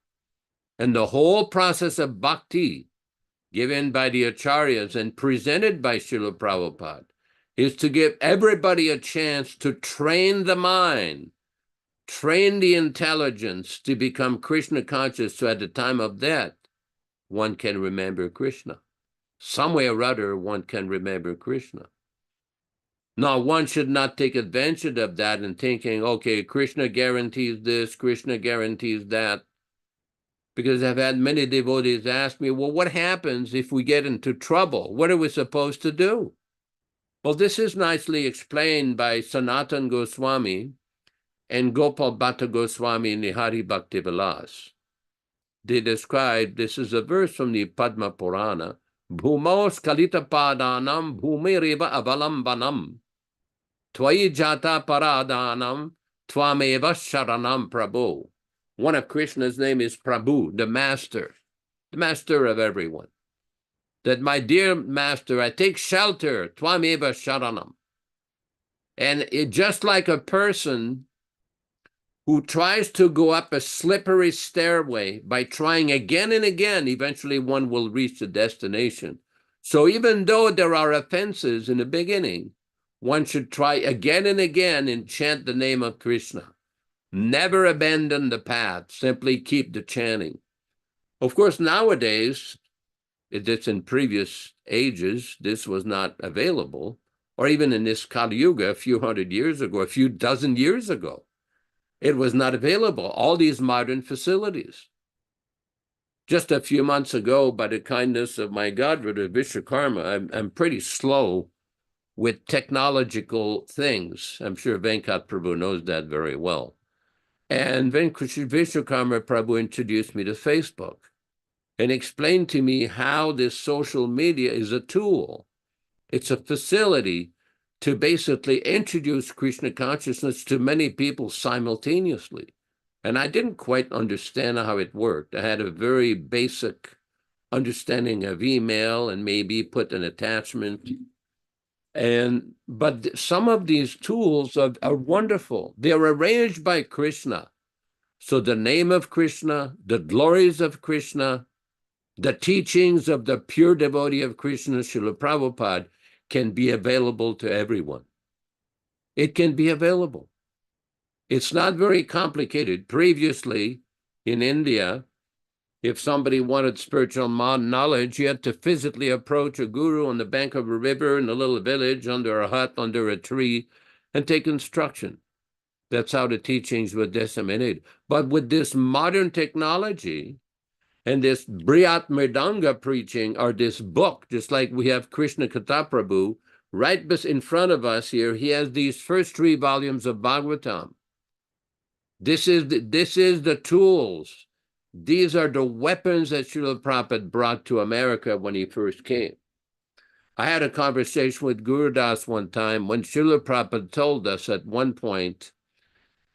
And the whole process of bhakti given by the acharyas and presented by Srila Prabhupada is to give everybody a chance to train the mind, train the intelligence to become Krishna conscious, so at the time of death, one can remember Krishna. Some way or other, one can remember Krishna. Now, one should not take advantage of that and thinking, okay, Krishna guarantees this, Krishna guarantees that. Because I've had many devotees ask me, well, what happens if we get into trouble? What are we supposed to do? Well, this is nicely explained by Sanatana Goswami and Gopal Bhatta Goswami in the Hari Bhakti Vilas. They describe, this is a verse from the Padma Purana, Bhumos kalitapadanam bhumiriva avalambanam. Twayi jata paradanam twameva sharanam Prabhu. One of Krishna's name is Prabhu, the master of everyone. That my dear master, I take shelter, twameva sharanam. And it just like a person who tries to go up a slippery stairway by trying again and again, eventually one will reach the destination. So even though there are offenses in the beginning, one should try again and again and chant the name of Krishna. Never abandon the path, simply keep the chanting. Of course, nowadays, it's in previous ages, this was not available, or even in this Kali Yuga a few hundred years ago, a few dozen years ago. It was not available, all these modern facilities. Just a few months ago, by the kindness of my godbrother, Vishwakarma, I'm pretty slow with technological things. I'm sure Venkat Prabhu knows that very well. And Vishwakarma Prabhu introduced me to Facebook and explained to me how this social media is a tool. It's a facility to basically introduce Krishna consciousness to many people simultaneously. And I didn't quite understand how it worked. I had a very basic understanding of email and maybe put an attachment. But some of these tools are wonderful. They're arranged by Krishna. So the name of Krishna, the glories of Krishna, the teachings of the pure devotee of Krishna, Srila Prabhupada, can be available to everyone. It can be available. It's not very complicated. Previously, in India, if somebody wanted spiritual knowledge, you had to physically approach a guru on the bank of a river in a little village, under a hut, under a tree, and take instruction. That's how the teachings were disseminated. But with this modern technology, and this Briyat Mridanga preaching, or this book, just like we have Krishna Katha Prabhu, right in front of us here, he has these first 3 volumes of Bhagavatam. This is the tools. These are the weapons that Srila Prabhupada brought to America when he first came. I had a conversation with Guru Das one time when Srila Prabhupada told us at one point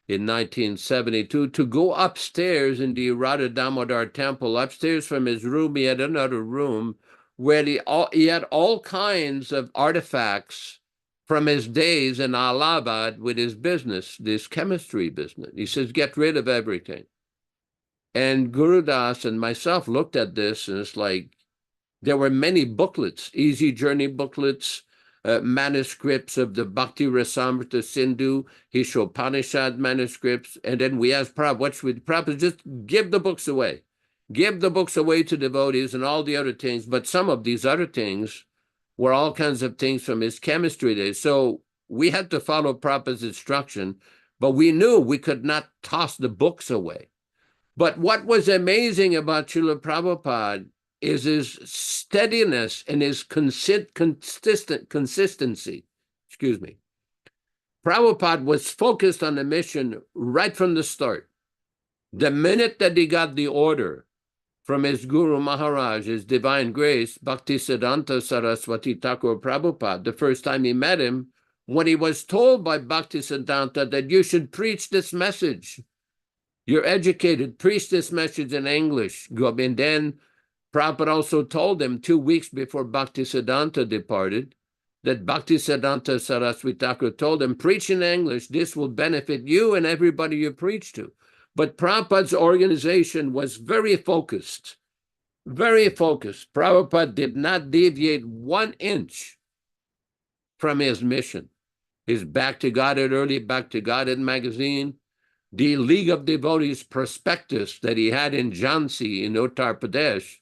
in 1972 to go upstairs in the Radha Damodar temple. Upstairs from his room, he had another room where he had all kinds of artifacts from his days in Allahabad with his business, this chemistry business. He says, get rid of everything. And Guru Das and myself looked at this, and it's like, there were many booklets, easy journey booklets, manuscripts of the Bhakti Rasamrita Sindhu, Hishopanishad manuscripts, and then we asked Prabhupada, what should we, Prabhupada, just give the books away. Give the books away to devotees and all the other things, but some of these other things were all kinds of things from his chemistry days. So we had to follow Prabhupada's instruction, but we knew we could not toss the books away. But what was amazing about Srila Prabhupada is his steadiness and his consistency. Excuse me. Prabhupada was focused on the mission right from the start. The minute that he got the order from his Guru Maharaj, his Divine Grace, Bhaktisiddhanta Saraswati Thakur Prabhupada, the first time he met him, when he was told by Bhaktisiddhanta that you should preach this message, you're educated, preach this message in English. And then Prabhupada also told him 2 weeks before Bhaktisiddhanta departed that Bhaktisiddhanta Saraswati Thakur told him, preach in English, this will benefit you and everybody you preach to. But Prabhupada's organization was very focused, very focused. Prabhupada did not deviate 1 inch from his mission. His Back to Godhead, early Back to Godhead magazine, the League of Devotees prospectus that he had in Jhansi in Uttar Pradesh,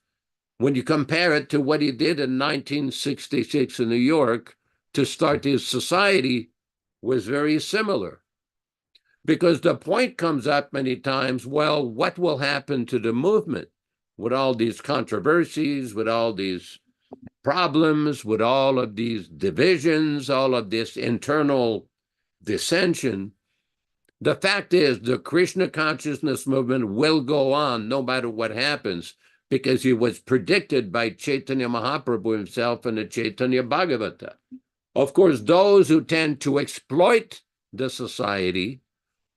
when you compare it to what he did in 1966 in New York to start his society, was very similar. Because the point comes up many times, well, what will happen to the movement with all these controversies, with all these problems, with all of these divisions, all of this internal dissension? The fact is, the Krishna consciousness movement will go on no matter what happens, because he was predicted by Chaitanya Mahaprabhu himself in the Chaitanya Bhagavata. Of course, those who tend to exploit the society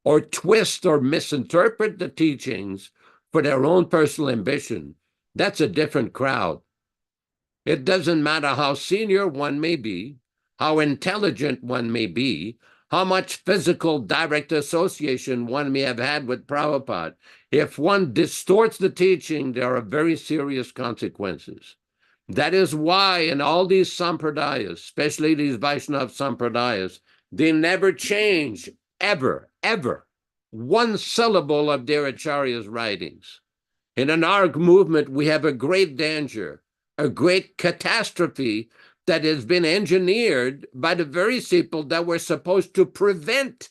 or twist or misinterpret the teachings for their own personal ambition, that's a different crowd. It doesn't matter how senior one may be, how intelligent one may be, how much physical direct association one may have had with Prabhupada. If one distorts the teaching, there are very serious consequences. That is why in all these sampradayas, especially these Vaishnava sampradayas, they never change, ever, ever, one syllable of their acharya's writings. In an ARG movement, we have a great danger, a great catastrophe that has been engineered by the very people that were supposed to prevent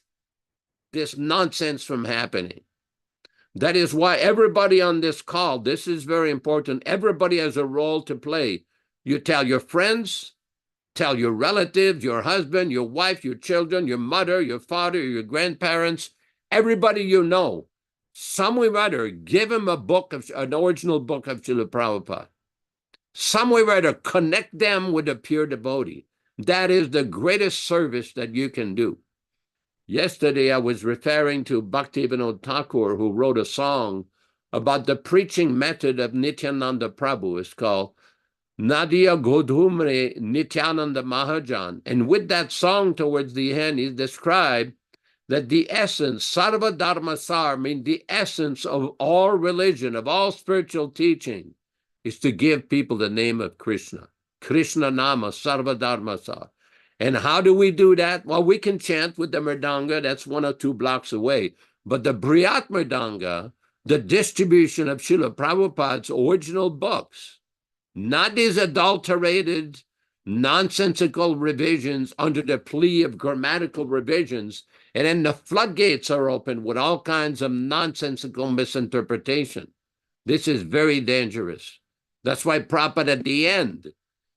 this nonsense from happening. That is why everybody on this call, this is very important, everybody has a role to play. You tell your friends, tell your relatives, your husband, your wife, your children, your mother, your father, your grandparents, everybody you know. Some way or other, give them a book, an original book of Srila Prabhupada. Some way or other, connect them with a pure devotee. That is the greatest service that you can do. Yesterday, I was referring to Bhaktivinoda Thakur, who wrote a song about the preaching method of Nityananda Prabhu. It's called Nadia Godhumre Nityananda Mahajan. And with that song towards the end, he described that the essence, Sarva Dharma Sar, means the essence of all religion, of all spiritual teaching, is to give people the name of Krishna. Krishna Nama, Sarva Dharma Sar. And how do we do that? Well, we can chant with the Mridanga, that's 1 or 2 blocks away. But the Briyat Mridanga, the distribution of Srila Prabhupada's original books, not these adulterated, nonsensical revisions under the plea of grammatical revisions, and then the floodgates are open with all kinds of nonsensical misinterpretation. This is very dangerous. That's why Prabhupada at the end,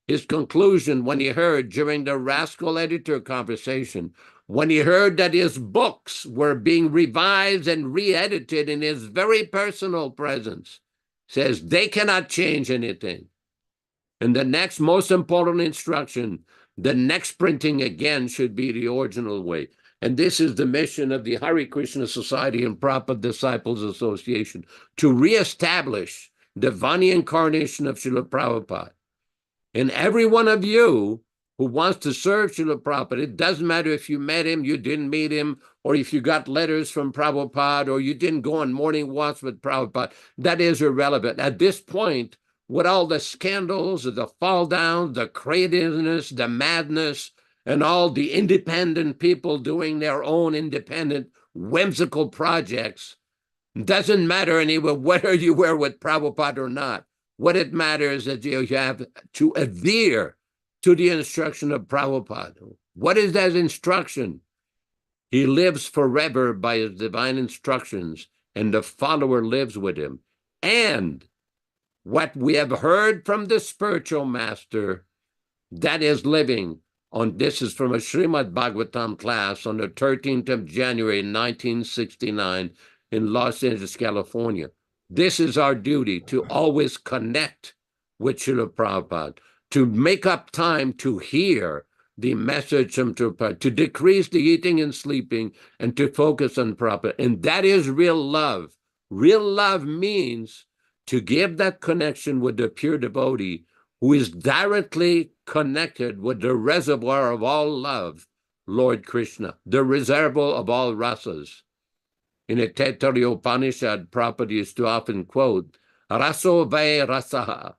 his conclusion when he heard during the rascal editor conversation, when he heard that his books were being revised and re-edited in his very personal presence, says they cannot change anything. And the next most important instruction, the next printing again should be the original way. And this is the mission of the Hare Krishna Society and Prabhupada Disciples Association, to reestablish the Vani incarnation of Srila Prabhupada. And every one of you who wants to serve Srila Prabhupada, it doesn't matter if you met him, you didn't meet him, or if you got letters from Prabhupada, or you didn't go on morning walks with Prabhupada, that is irrelevant. At this point, with all the scandals, the fall downs, the craziness, the madness, and all the independent people doing their own independent, whimsical projects, doesn't matter anyway whether you were with Prabhupada or not. What it matters is that you have to adhere to the instruction of Prabhupada. What is that instruction? He lives forever by his divine instructions, and the follower lives with him. And what we have heard from the spiritual master, that is living on, this is from a Srimad Bhagavatam class on the 13th of January, 1969 in Los Angeles, California. This is our duty, to always connect with Srila Prabhupada, to make up time to hear the message from Prabhupada, to decrease the eating and sleeping, and to focus on Prabhupada. And that is real love. Real love means to give that connection with the pure devotee who is directly connected with the reservoir of all love, Lord Krishna, the reservoir of all rasas. In a Taittiriya Upanishad, Prabhupada used to often quote, Raso Vai Rasaha,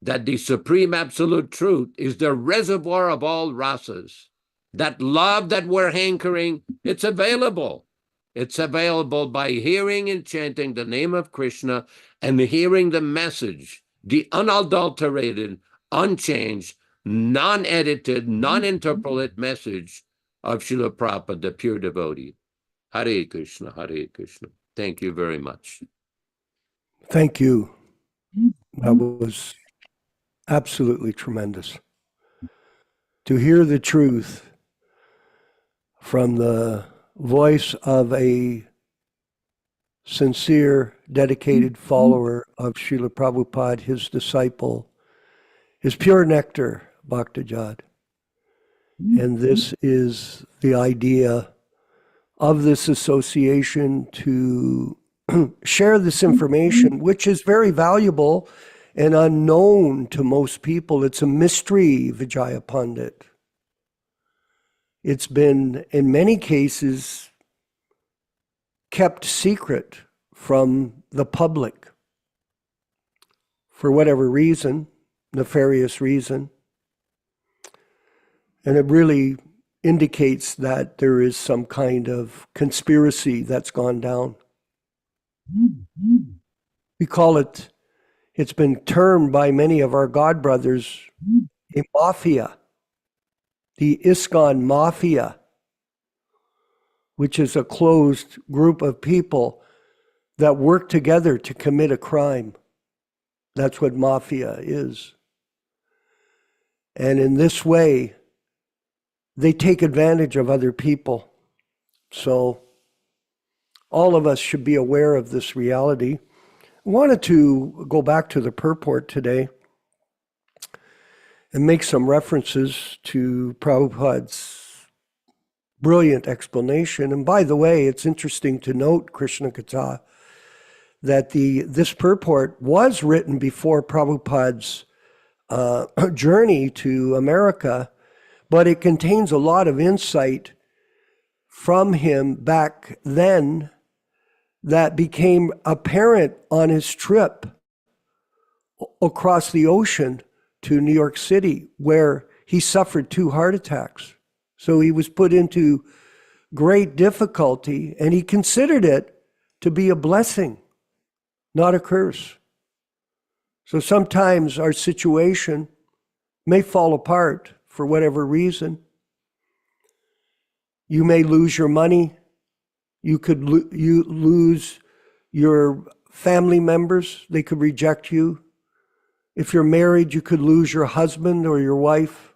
that the supreme absolute truth is the reservoir of all rasas. That love that we're hankering, it's available. It's available by hearing and chanting the name of Krishna and hearing the message, the unadulterated, unchanged, non-edited, non-interpolated message of Srila Prabhupada, the pure devotee. Hare Krishna, Hare Krishna. Thank you very much. Thank you. That was absolutely tremendous. To hear the truth from the voice of a sincere, dedicated follower of Srila Prabhupada, his disciple, his pure nectar, Bhaktajad. And this is the idea of this association, to share this information, which is very valuable and unknown to most people. It's a mystery, Vijaya Pandit. It's been, in many cases, kept secret from the public for whatever reason, nefarious reason. And it really indicates that there is some kind of conspiracy that's gone down. We call it, it's been termed by many of our God brothers, a mafia, the ISKCON mafia, which is a closed group of people that work together to commit a crime. That's what mafia is. And in this way, they take advantage of other people. So all of us should be aware of this reality. I wanted to go back to the purport today and make some references to Prabhupada's brilliant explanation. And by the way, it's interesting to note, Krishna Katha, that this purport was written before Prabhupada's journey to America, but it contains a lot of insight from him back then that became apparent on his trip across the ocean to New York City, where he suffered 2 heart attacks. So he was put into great difficulty, and he considered it to be a blessing, not a curse. So sometimes our situation may fall apart for whatever reason. You may lose your money. You could lose your family members. They could reject you. If you're married, you could lose your husband or your wife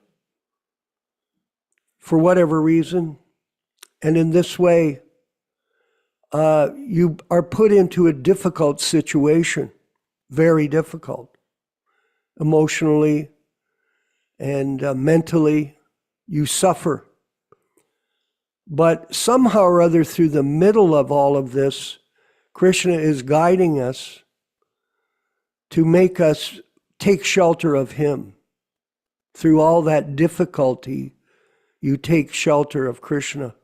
for whatever reason. And in this way, you are put into a difficult situation, very difficult, emotionally and mentally. You suffer. But somehow or other, through the middle of all of this, Krishna is guiding us to make us take shelter of him. Through all that difficulty, you take shelter of Krishna.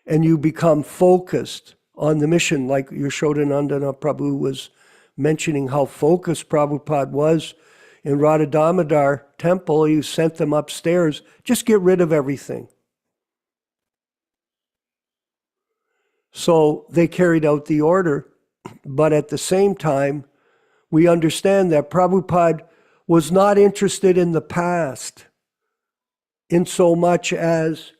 And you become focused on the mission, like Yashodanandana Prabhu was mentioning how focused Prabhupada was in Radha Damodar temple. He sent them upstairs, just get rid of everything. So they carried out the order, but at the same time, we understand that Prabhupada was not interested in the past in so much as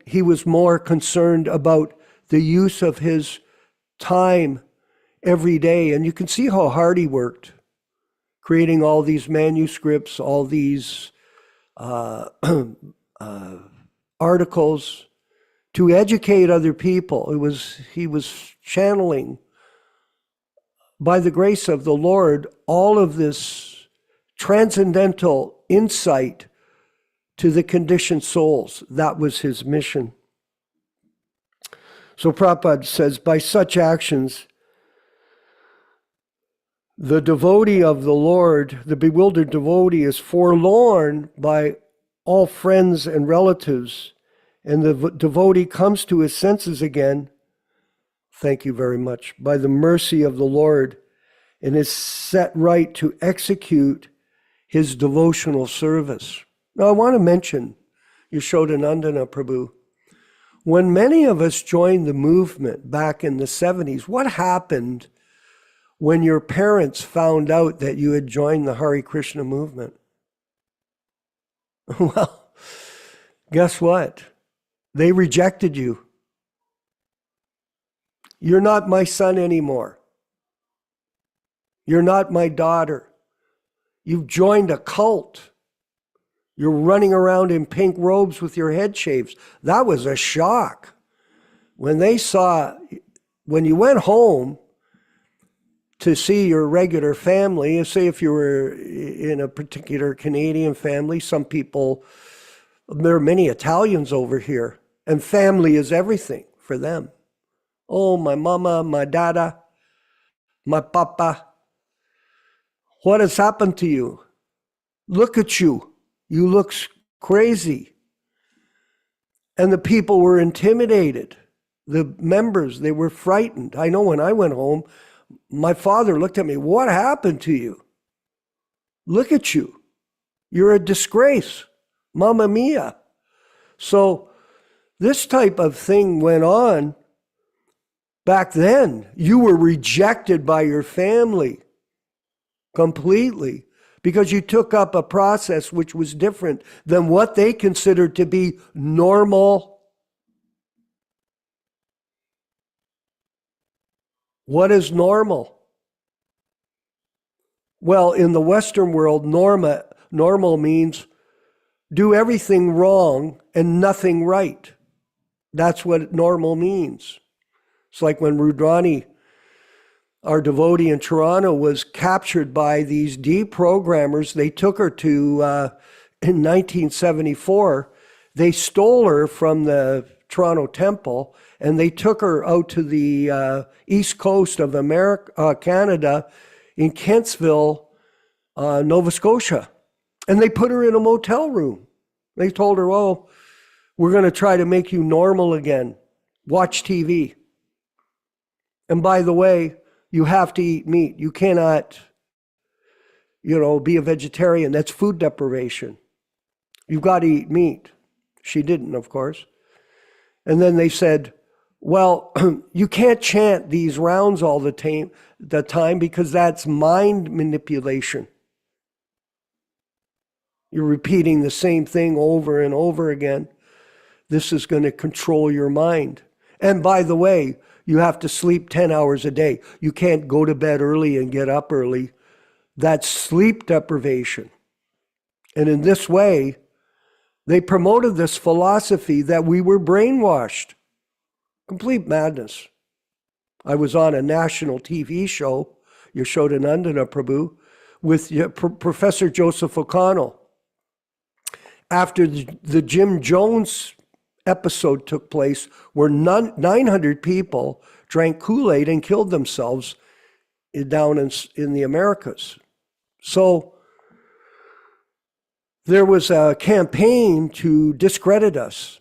he was more concerned about the use of his time every day. And you can see how hard he worked, creating all these manuscripts, all these articles to educate other people. He was channeling, by the grace of the Lord, all of this transcendental insight to the conditioned souls. That was his mission. So Prabhupada says, by such actions, the devotee of the Lord, the bewildered devotee, is forlorn by all friends and relatives, and the devotee comes to his senses again, thank you very much, by the mercy of the Lord, and is set right to execute his devotional service. Now I want to mention Yashodanandana Prabhu. When many of us joined the movement back in the 70s, what happened when your parents found out that you had joined the Hare Krishna movement? Well, guess what? They rejected you. You're not my son anymore. You're not my daughter. You've joined a cult. You're running around in pink robes with your head shaved. That was a shock. When they saw when you went home to see your regular family, say if you were in a particular Canadian family, some people, there are many Italians over here, and family is everything for them. Oh, my mama, my dada, my papa. What has happened to you? Look at you. You look crazy. And the people were intimidated. The members, they were frightened. I know when I went home, my father looked at me, what happened to you? Look at you. You're a disgrace. Mamma mia. So this type of thing went on back then. You were rejected by your family completely because you took up a process which was different than what they considered to be normal. What is normal? Well, in the Western world, normal means do everything wrong and nothing right. That's what normal means. It's like when Rudrani, our devotee in Toronto, was captured by these deprogrammers. They took her to, in 1974, they stole her from the Toronto temple and they took her out to the east coast of Canada in Kentsville, Nova Scotia. And they put her in a motel room. They told her, oh, we're going to try to make you normal again. Watch TV. And by the way, you have to eat meat. You cannot, be a vegetarian. That's food deprivation. You've got to eat meat. She didn't, of course. And then they said, well, you can't chant these rounds all the time because that's mind manipulation. You're repeating the same thing over and over again. This is going to control your mind. And by the way, you have to sleep 10 hours a day. You can't go to bed early and get up early. That's sleep deprivation. And in this way, they promoted this philosophy that we were brainwashed. Complete madness. I was on a national TV show, Yashodanandana Prabhu, with Professor Joseph O'Connell. After the Jim Jones episode took place where 900 people drank Kool-Aid and killed themselves down in the Americas. So there was a campaign to discredit us.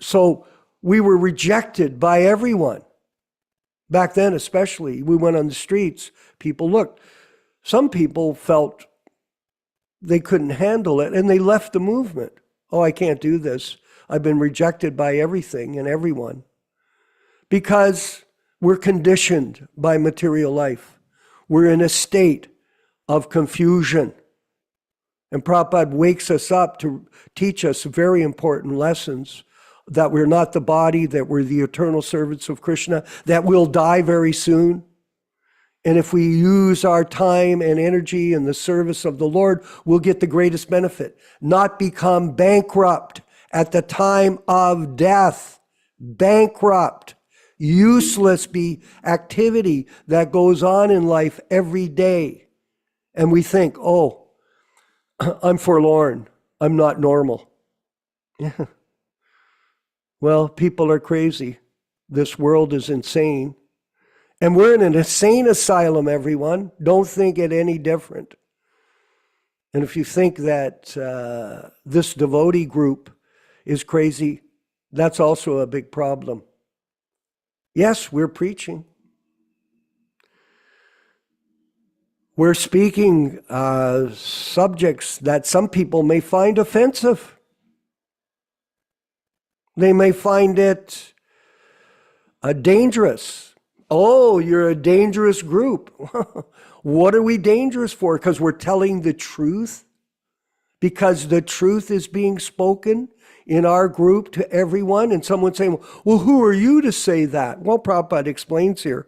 So we were rejected by everyone. Back then especially, we went on the streets, people looked. Some people felt they couldn't handle it and they left the movement. Oh, I can't do this. I've been rejected by everything and everyone. Because we're conditioned by material life. We're in a state of confusion. And Prabhupada wakes us up to teach us very important lessons, that we're not the body, that we're the eternal servants of Krishna, that we'll die very soon. And if we use our time and energy in the service of the Lord, we'll get the greatest benefit. Not become bankrupt at the time of death. Bankrupt. Useless activity that goes on in life every day. And we think, oh, I'm forlorn. I'm not normal. Yeah. Well, people are crazy. This world is insane. And we're in an insane asylum, everyone. Don't think it any different. And if you think that this devotee group is crazy, that's also a big problem. Yes, we're preaching. We're speaking subjects that some people may find offensive. They may find it dangerous. Oh, you're a dangerous group. What are we dangerous for? Because we're telling the truth? Because the truth is being spoken in our group to everyone? And someone saying, well, who are you to say that? Well, Prabhupada explains here,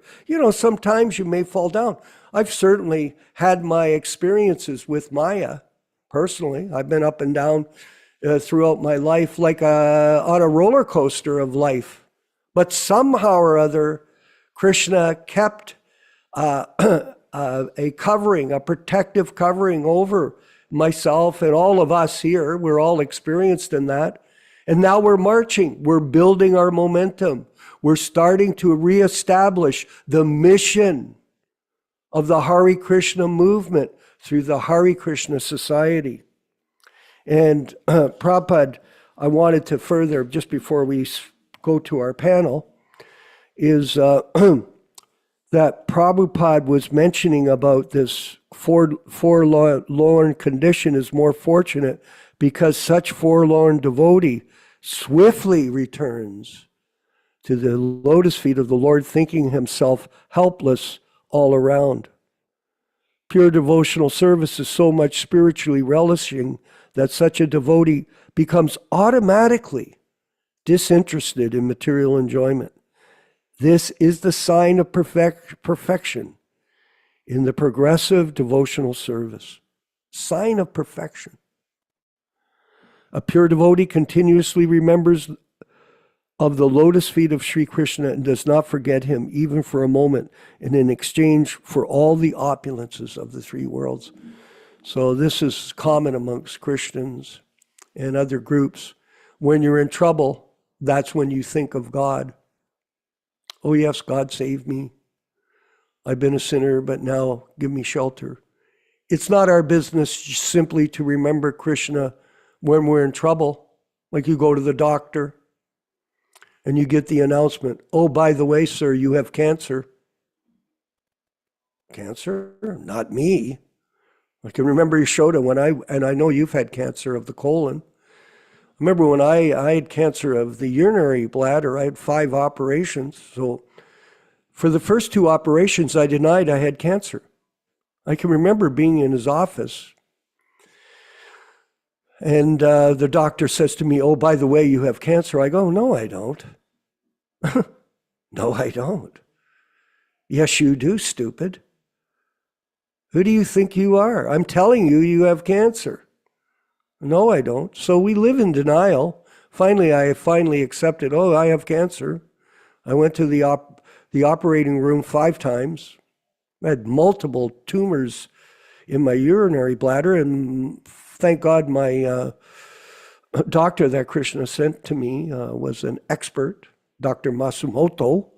sometimes you may fall down. I've certainly had my experiences with Maya, personally. I've been up and down throughout my life like on a roller coaster of life. But somehow or other, Krishna kept a covering, a protective covering over myself and all of us here. We're all experienced in that. And now we're marching. We're building our momentum. We're starting to reestablish the mission of the Hare Krishna movement through the Hare Krishna Society. And Prabhupada, I wanted to further, just before we go to our panel, is that Prabhupada was mentioning about this forlorn condition is more fortunate because such forlorn devotee swiftly returns to the lotus feet of the Lord, thinking himself helpless all around. Pure devotional service is so much spiritually relishing that such a devotee becomes automatically disinterested in material enjoyment. This is the sign of perfection in the progressive devotional service. Sign of perfection. A pure devotee continuously remembers of the lotus feet of Sri Krishna and does not forget him even for a moment, and in exchange for all the opulences of the three worlds. So this is common amongst Christians and other groups. When you're in trouble, that's when you think of God. Oh yes, God saved me. I've been a sinner, but now give me shelter. It's not our business simply to remember Krishna when we're in trouble, like you go to the doctor and you get the announcement, oh, by the way, sir, you have cancer. Cancer? Not me. I can remember Yashoda and I know you've had cancer of the colon. I remember when I had cancer of the urinary bladder, I had 5 operations. So for the first 2 operations, I denied I had cancer. I can remember being in his office. And the doctor says to me, oh, by the way, you have cancer. I go, no, I don't. No, I don't. Yes, you do, stupid. Who do you think you are? I'm telling you, you have cancer. No, I don't. So we live in denial. Finally, I accepted, oh, I have cancer. I went to the operating room 5 times. I had multiple tumors in my urinary bladder, and thank God my doctor that Krishna sent to me was an expert, Dr. Masumoto,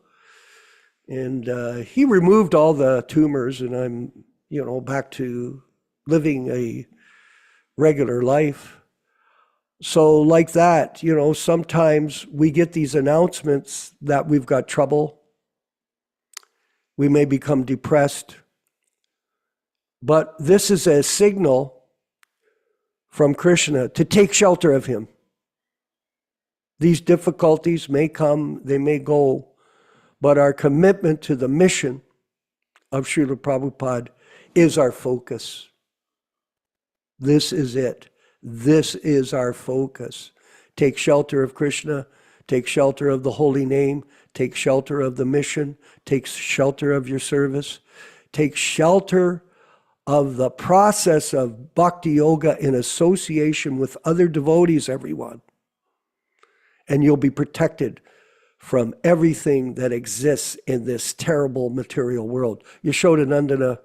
and he removed all the tumors, and I'm, back to living a regular life. So like that, sometimes we get these announcements that we've got trouble. We may become depressed. But this is a signal from Krishna to take shelter of him. These difficulties may come, they may go, but our commitment to the mission of Srila Prabhupada is our focus. This is it. This is our focus. Take shelter of Krishna, take shelter of the holy name, take shelter of the mission, take shelter of your service, take shelter of the process of bhakti yoga in association with other devotees, everyone. And you'll be protected from everything that exists in this terrible material world. Yashoda Nandana,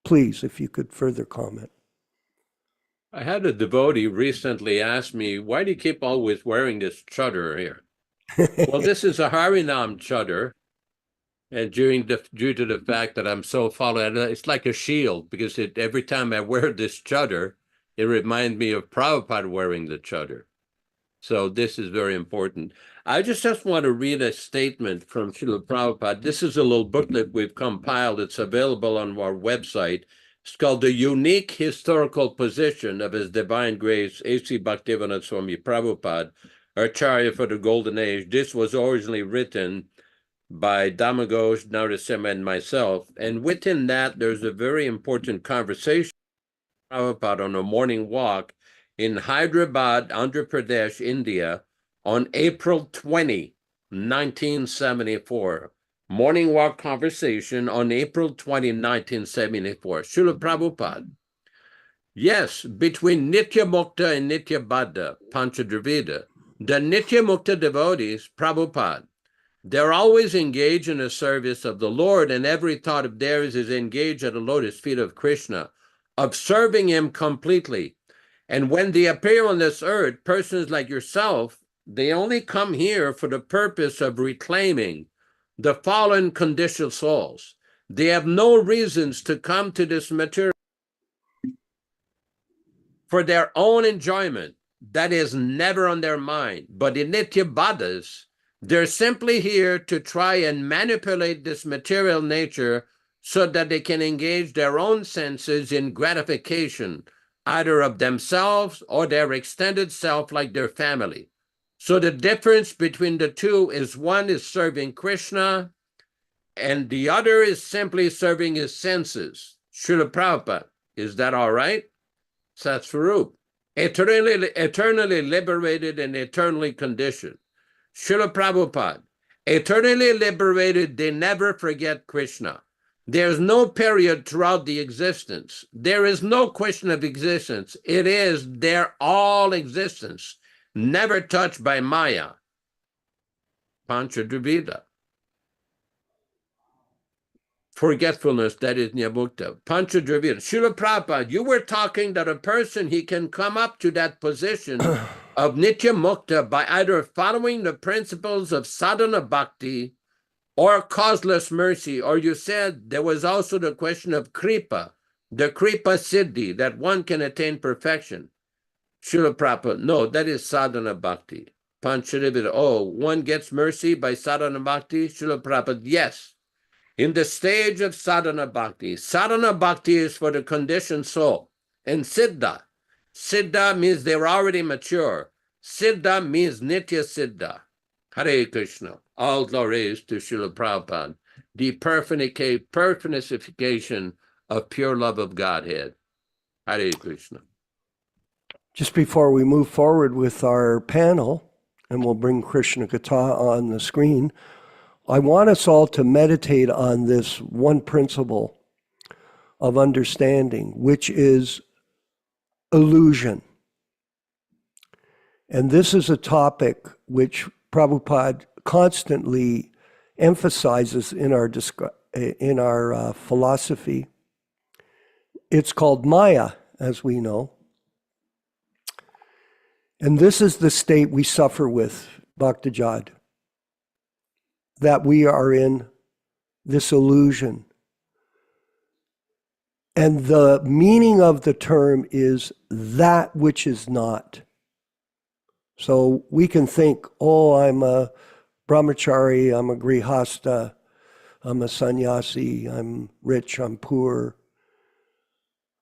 please, if you could further comment. I had a devotee recently ask me, why do you keep always wearing this chadar here? Well, this is a Harinam chadar. And due to the fact that I'm so followed, it's like a shield, because every time I wear this chadar, it reminds me of Prabhupada wearing the chadar. So this is very important. I just want to read a statement from Srila Prabhupada. This is a little booklet we've compiled. It's available on our website. It's called The Unique Historical Position of His Divine Grace, A.C. Bhaktivinoda Swami Prabhupada, Acharya for the Golden Age. This was originally written by Damagosh, Narasimha, and myself. And within that, there's a very important conversation with Prabhupada on a morning walk in Hyderabad, Andhra Pradesh, India, on April 20, 1974. Morning walk conversation on April 20, 1974. Srila Prabhupada. Yes, between Nitya Mukta and Nitya Baddha, Panchadravida, the Nitya Mukta devotees, Prabhupada, They're always engaged in the service of the Lord, and every thought of theirs is engaged at the lotus feet of Krishna, of serving him completely. And when they appear on this earth, persons like yourself, they only come here for the purpose of reclaiming the fallen conditioned souls. They have no reasons to come to this material for their own enjoyment. That is never on their mind. But the Nitya Baddhas, they're simply here to try and manipulate this material nature so that they can engage their own senses in gratification, either of themselves or their extended self, like their family. So the difference between the two is one is serving Krishna and the other is simply serving his senses. Srila Prabhupada, is that all right? Satsvarup, eternally liberated and eternally conditioned. Srila Prabhupada, eternally liberated, they never forget Krishna. There's no period throughout the existence. There is no question of existence. It is their all existence, never touched by Maya. Panchadravida. Forgetfulness, that is Nyamukta. Panchadravida. Srila Prabhupada, you were talking that a person, he can come up to that position of Nitya Mukta by either following the principles of sadhana bhakti or causeless mercy, or you said there was also the question of kripa, the kripa siddhi, that one can attain perfection. Srila Prabhupada, no, that is sadhana bhakti. Panchadravida, oh, one gets mercy by sadhana bhakti? Srila Prabhupada, yes. In the stage of sadhana bhakti is for the conditioned soul. And siddha means they're already mature. Siddha means nitya siddha. Hare Krishna. All glories to Srila Prabhupada, the personification of pure love of Godhead. Hare Krishna. Just before we move forward with our panel, and we'll bring Krishna Katha on the screen, I want us all to meditate on this one principle of understanding, which is illusion. And this is a topic which Prabhupada constantly emphasizes in our philosophy. It's called Maya, as we know. And this is the state we suffer with, Bhaktijad, that we are in this illusion. And the meaning of the term is that which is not. So we can think, oh, I'm a brahmachari, I'm a grihasta, I'm a sannyasi, I'm rich, I'm poor,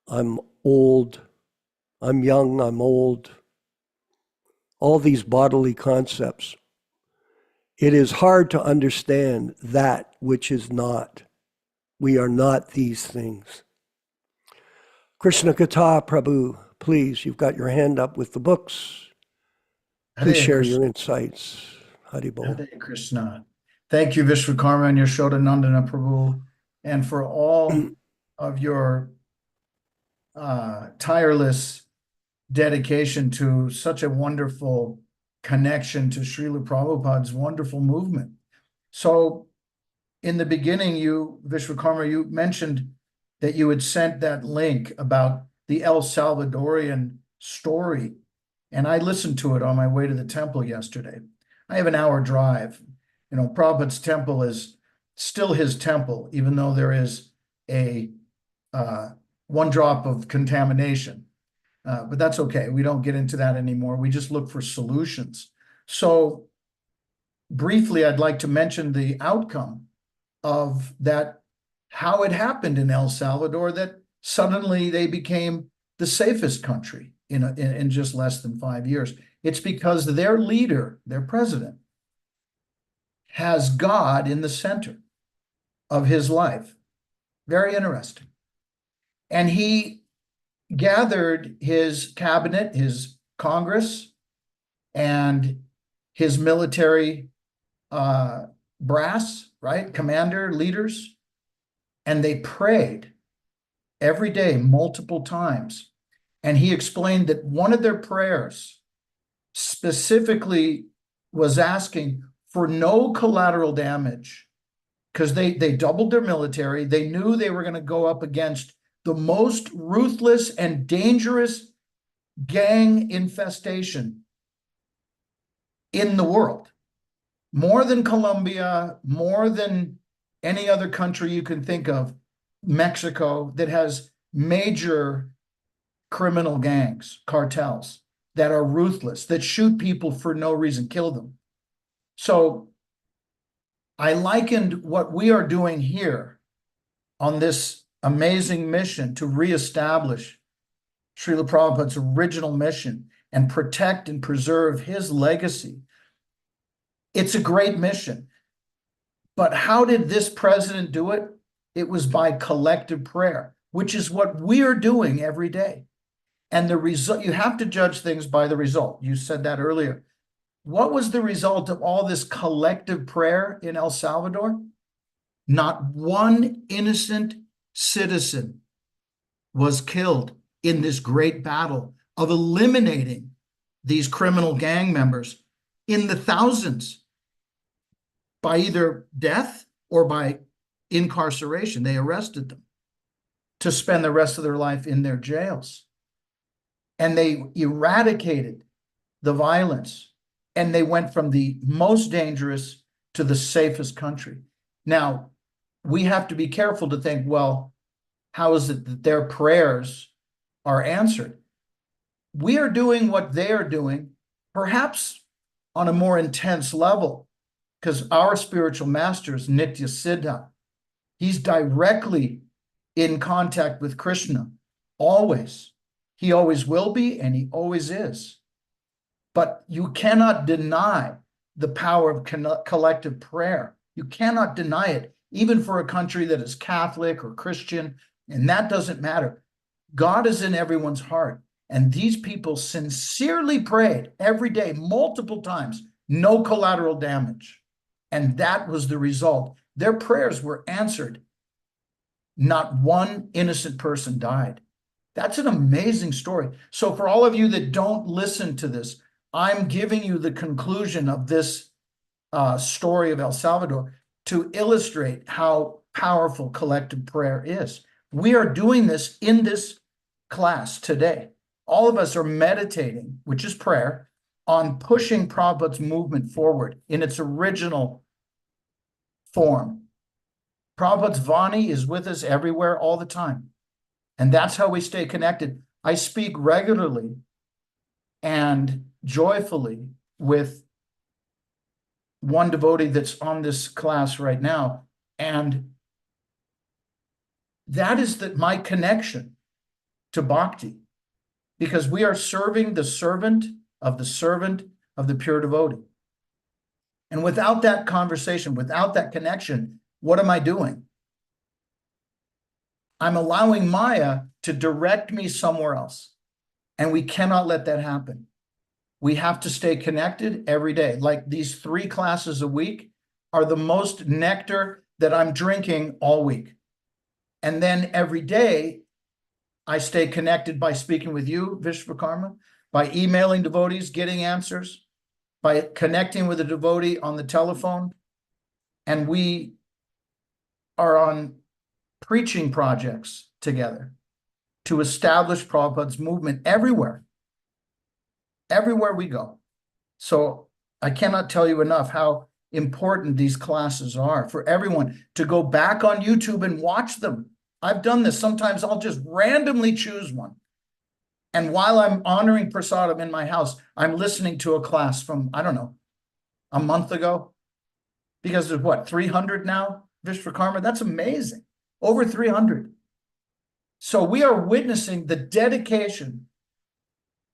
I'm old, I'm young, I'm old. All these bodily concepts. It is hard to understand that which is not. We are not these things. Krishna Katha, Prabhu, please, you've got your hand up with the books. Please Hare share Krishna. your insights. Haribol. Hare Krishna. Thank you, Vishwakarma and Yashodanandana Prabhu, and for all of your tireless dedication to such a wonderful connection to Srila Prabhupada's wonderful movement. So in the beginning, Vishwakarma, you mentioned that you had sent that link about the El Salvadorian story, and I listened to it on my way to the temple yesterday. I have an hour drive. You know, Prabhupada's temple is still his temple, even though there is a one drop of contamination. But that's okay. We don't get into that anymore. We just look for solutions. So briefly, I'd like to mention the outcome of that, how it happened in El Salvador, that suddenly they became the safest country in just less than 5 years. It's because their leader, their president, has God in the center of his life. Very interesting. And he gathered his cabinet, his Congress, and his military brass, right? Commander, leaders, and they prayed every day, multiple times. And he explained that one of their prayers specifically was asking for no collateral damage, because they doubled their military. They knew they were going to go up against the most ruthless and dangerous gang infestation in the world. More than Colombia, more than any other country you can think of, Mexico, that has major criminal gangs, cartels, that are ruthless, that shoot people for no reason, kill them. So I likened what we are doing here on this amazing mission to reestablish Srila Prabhupada's original mission and protect and preserve his legacy. It's a great mission. But how did this president do it? It was by collective prayer, which is what we are doing every day. And the result, you have to judge things by the result. You said that earlier. What was the result of all this collective prayer in El Salvador? Not one innocent citizen was killed in this great battle of eliminating these criminal gang members in the thousands by either death or by incarceration. They arrested them to spend the rest of their life in their jails. And they eradicated the violence, and they went from the most dangerous to the safest country. Now, we have to be careful to think, well, how is it that their prayers are answered? We are doing what they are doing, perhaps on a more intense level, because our spiritual master is Nitya Siddha. He's directly in contact with Krishna, always. He always will be, and he always is. But you cannot deny the power of collective prayer. You cannot deny it, even for a country that is Catholic or Christian, and that doesn't matter. God is in everyone's heart, and these people sincerely prayed every day, multiple times, no collateral damage. And that was the result. Their prayers were answered. Not one innocent person died. That's an amazing story. So for all of you that don't listen to this, I'm giving you the conclusion of this story of El Salvador to illustrate how powerful collective prayer is. We are doing this in this class today. All of us are meditating, which is prayer, on pushing Prabhupada's movement forward in its original form. Prabhupada's Vani is with us everywhere all the time. And that's how we stay connected. I speak regularly and joyfully with one devotee that's on this class right now. And that is my connection to bhakti, because we are serving the servant of the pure devotee. And without that conversation, without that connection, what am I doing? I'm allowing Maya to direct me somewhere else. And we cannot let that happen. We have to stay connected every day. Like these 3 classes a week are the most nectar that I'm drinking all week. And then every day, I stay connected by speaking with you, Vishwakarma, by emailing devotees, getting answers, by connecting with a devotee on the telephone. And we are on preaching projects together to establish Prabhupada's movement everywhere we go. So I cannot tell you enough how important these classes are for everyone to go back on YouTube and watch them. I've done this. Sometimes I'll just randomly choose one. And while I'm honoring prasadam in my house, I'm listening to a class from, I don't know, a month ago. Because there's what, 300 now, Vishwakarma? That's amazing. Over 300. So we are witnessing the dedication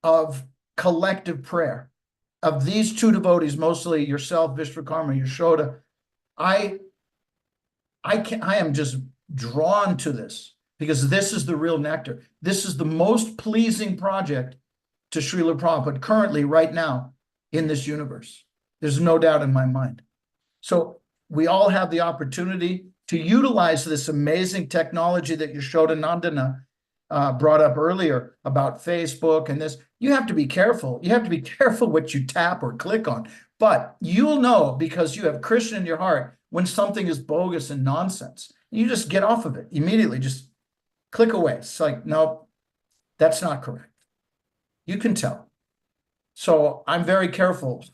of collective prayer of these 2 devotees, mostly yourself, Vishwakarma, Yashoda. I am just drawn to this because this is the real nectar. This is the most pleasing project to Srila Prabhupada currently, right now, in this universe. There's no doubt in my mind. So we all have the opportunity to utilize this amazing technology that Yashoda Nandana brought up earlier about Facebook and this. You have to be careful. You have to be careful what you tap or click on. But you'll know, because you have Krishna in your heart, when something is bogus and nonsense. You just get off of it immediately, just click away. It's like, no, that's not correct. You can tell. So I'm very careful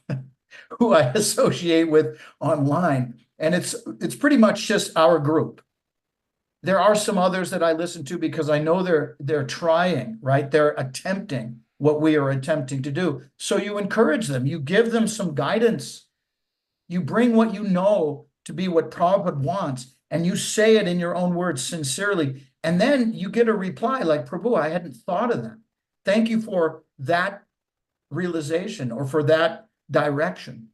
who I associate with online. And it's pretty much just our group. There are some others that I listen to because I know they're trying, right? They're attempting what we are attempting to do. So you encourage them, you give them some guidance. You bring what you know to be what Prabhupada wants, and you say it in your own words sincerely. And then you get a reply like, Prabhu, I hadn't thought of that. Thank you for that realization or for that direction.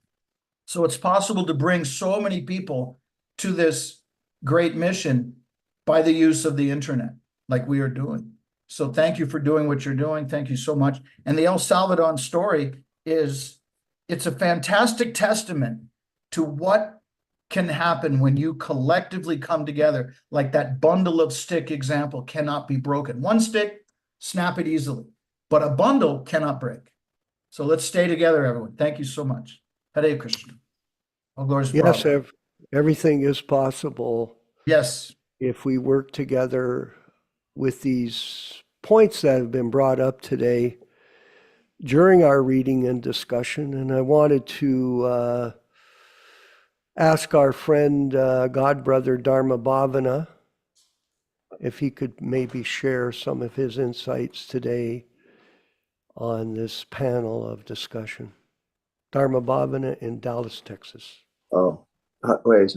So it's possible to bring so many people to this great mission by the use of the internet, like we are doing. So thank you for doing what you're doing. Thank you so much. And the El Salvador story it's a fantastic testament to what can happen when you collectively come together. Like that bundle of stick example cannot be broken. One stick, snap it easily, but a bundle cannot break. So let's stay together, everyone. Thank you so much. Hare Krishna. All glories to Yes, Prabhupada. everything is possible Yes. if we work together with these points that have been brought up today during our reading and discussion. And I wanted to ask our friend, God brother Dharma Bhavana, if he could maybe share some of his insights today on this panel of discussion. Dharma Bhavana in Dallas, Texas. Oh, wait,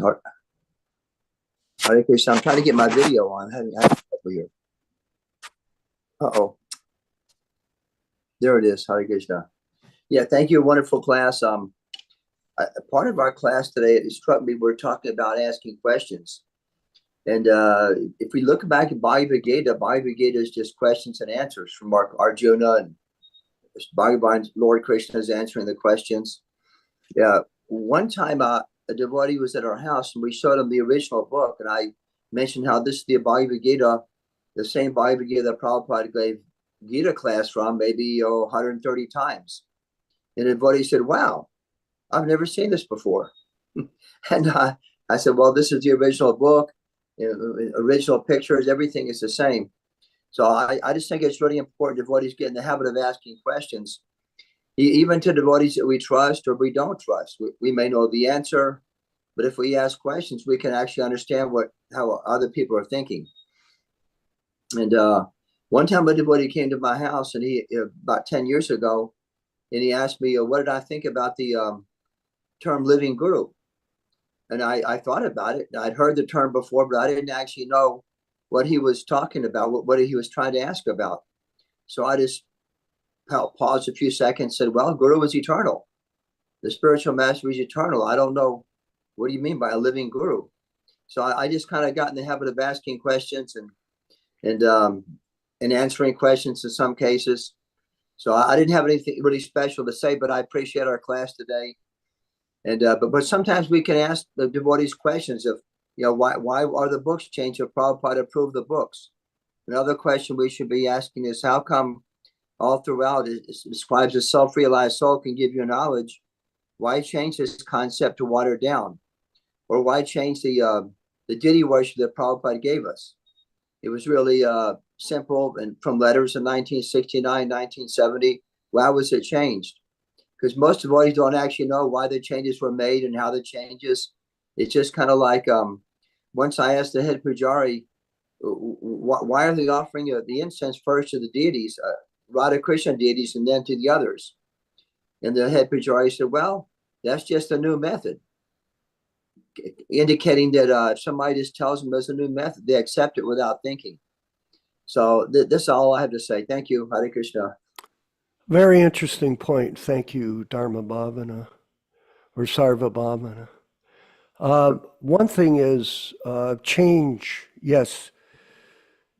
Hare Krishna. I'm trying to get my video on. I have over here. Uh-oh. There it is. Hare Krishna. Yeah, thank you. Wonderful class. Part of our class today, it struck me, we're talking about asking questions. And if we look back at Bhagavad Gita is just questions and answers from Arjuna, and Bhagavan, Lord Krishna is answering the questions. Yeah. One time a devotee was at our house and we showed him the original book, and I mentioned how this is the Bhagavad Gita, the same Bhagavad Gita that Prabhupada gave Gita class from maybe 130 times. And the devotee said, wow, I've never seen this before. And I said, well, this is the original book, original pictures, everything is the same. So I just think it's really important devotees get in the habit of asking questions, even to devotees that we trust or we don't trust. We may know the answer, but if we ask questions, we can actually understand how other people are thinking. And one time a devotee came to my house, and he about 10 years ago, and he asked me, what did I think about the term living guru? And I thought about it. I'd heard the term before, but I didn't actually know what he was talking about, what he was trying to ask about. So I just paused a few seconds, said, well, Guru is eternal. The spiritual master is eternal. I don't know. What do you mean by a living guru? So I just kind of got in the habit of asking questions and answering questions in some cases. So I didn't have anything really special to say, but I appreciate our class today. And but sometimes we can ask the devotees questions of, why are the books changed if Prabhupada approved the books? Another question we should be asking is, how come all throughout it describes a self-realized soul can give you knowledge? Why change this concept to water it down? Or why change the deity worship that Prabhupada gave us? It was really simple, and from letters in 1969, 1970. Why was it changed? Because most devotees don't actually know why the changes were made and how the changes. It's just kind of like, once I asked the head pujari, why are they offering the incense first to the deities, Radha Krishna deities, and then to the others? And the head pujari said, well, that's just a new method, indicating that if somebody just tells them there's a new method, they accept it without thinking. So this is all I have to say. Thank you. Hare Krishna. Very interesting point. Thank you, Dharma Bhavana, or Sarva Bhavana. One thing is change. Yes,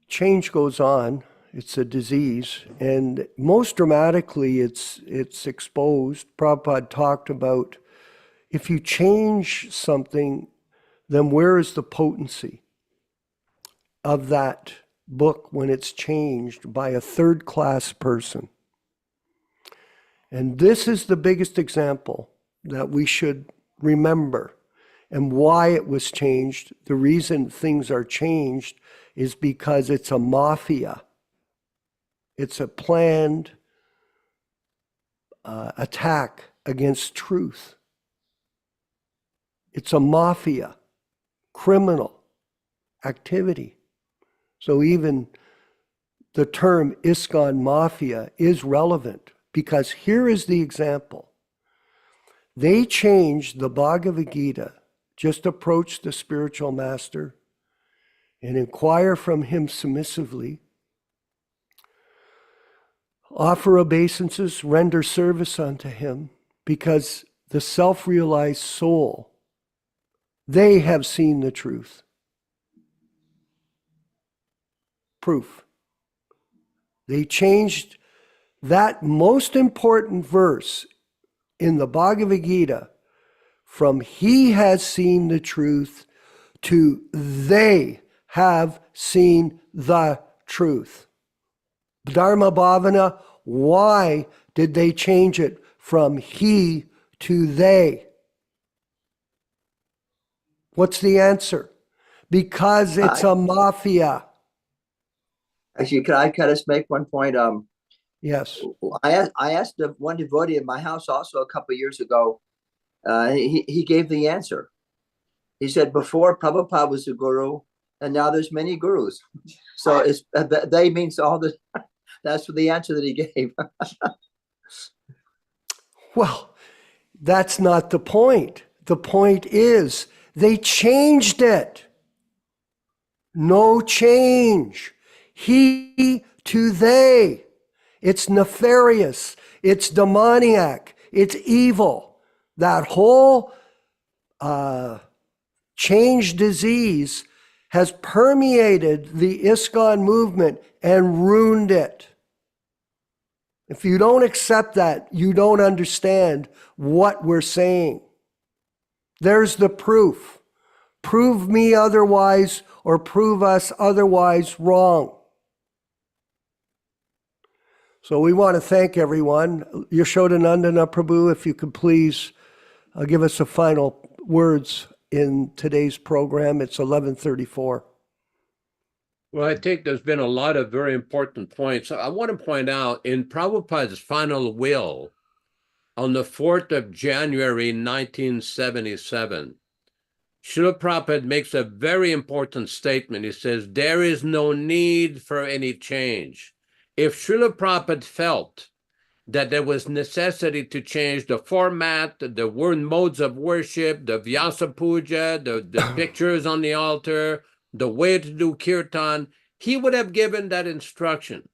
change goes on. It's a disease, and most dramatically, it's exposed. Prabhupada talked about, if you change something, then where is the potency of that book when it's changed by a third-class person? And this is the biggest example that we should remember. And why it was changed, the reason things are changed is because it's a mafia. It's a planned attack against truth. It's a mafia, criminal activity. So even the term ISKCON Mafia is relevant, because here is the example. They changed the Bhagavad Gita. Just approach the spiritual master and inquire from him submissively. Offer obeisances, render service unto him, because the self-realized soul, they have seen the truth. Proof. They changed that most important verse in the Bhagavad Gita from he has seen the truth to they have seen the truth. Dharma Bhavana, why did they change it from he to they? What's the answer? Because it's a mafia. Actually, can I just make one point? Yes. I asked one devotee in my house also a couple of years ago. He gave the answer. He said, before Prabhupada was the guru, and now there's many gurus. So it's they means all the. That's the answer that he gave. Well, that's not the point. The point is they changed it. No change. He to they. It's nefarious. It's demoniac. It's evil. That whole change disease has permeated the ISKCON movement and ruined it. If you don't accept that, you don't understand what we're saying. There's the proof. Prove me otherwise, or prove us otherwise wrong. So we want to thank everyone. Yashodanandana Prabhu, if you could please give us the final words in today's program. It's 11:34. Well, I think there's been a lot of very important points. I want to point out in Prabhupada's final will on the 4th of January, 1977, Srila Prabhupada makes a very important statement. He says, there is no need for any change. If Srila Prabhupada felt that there was necessity to change the format, the word modes of worship, the Vyasa Puja, the pictures on the altar, the way to do kirtan, he would have given that instruction.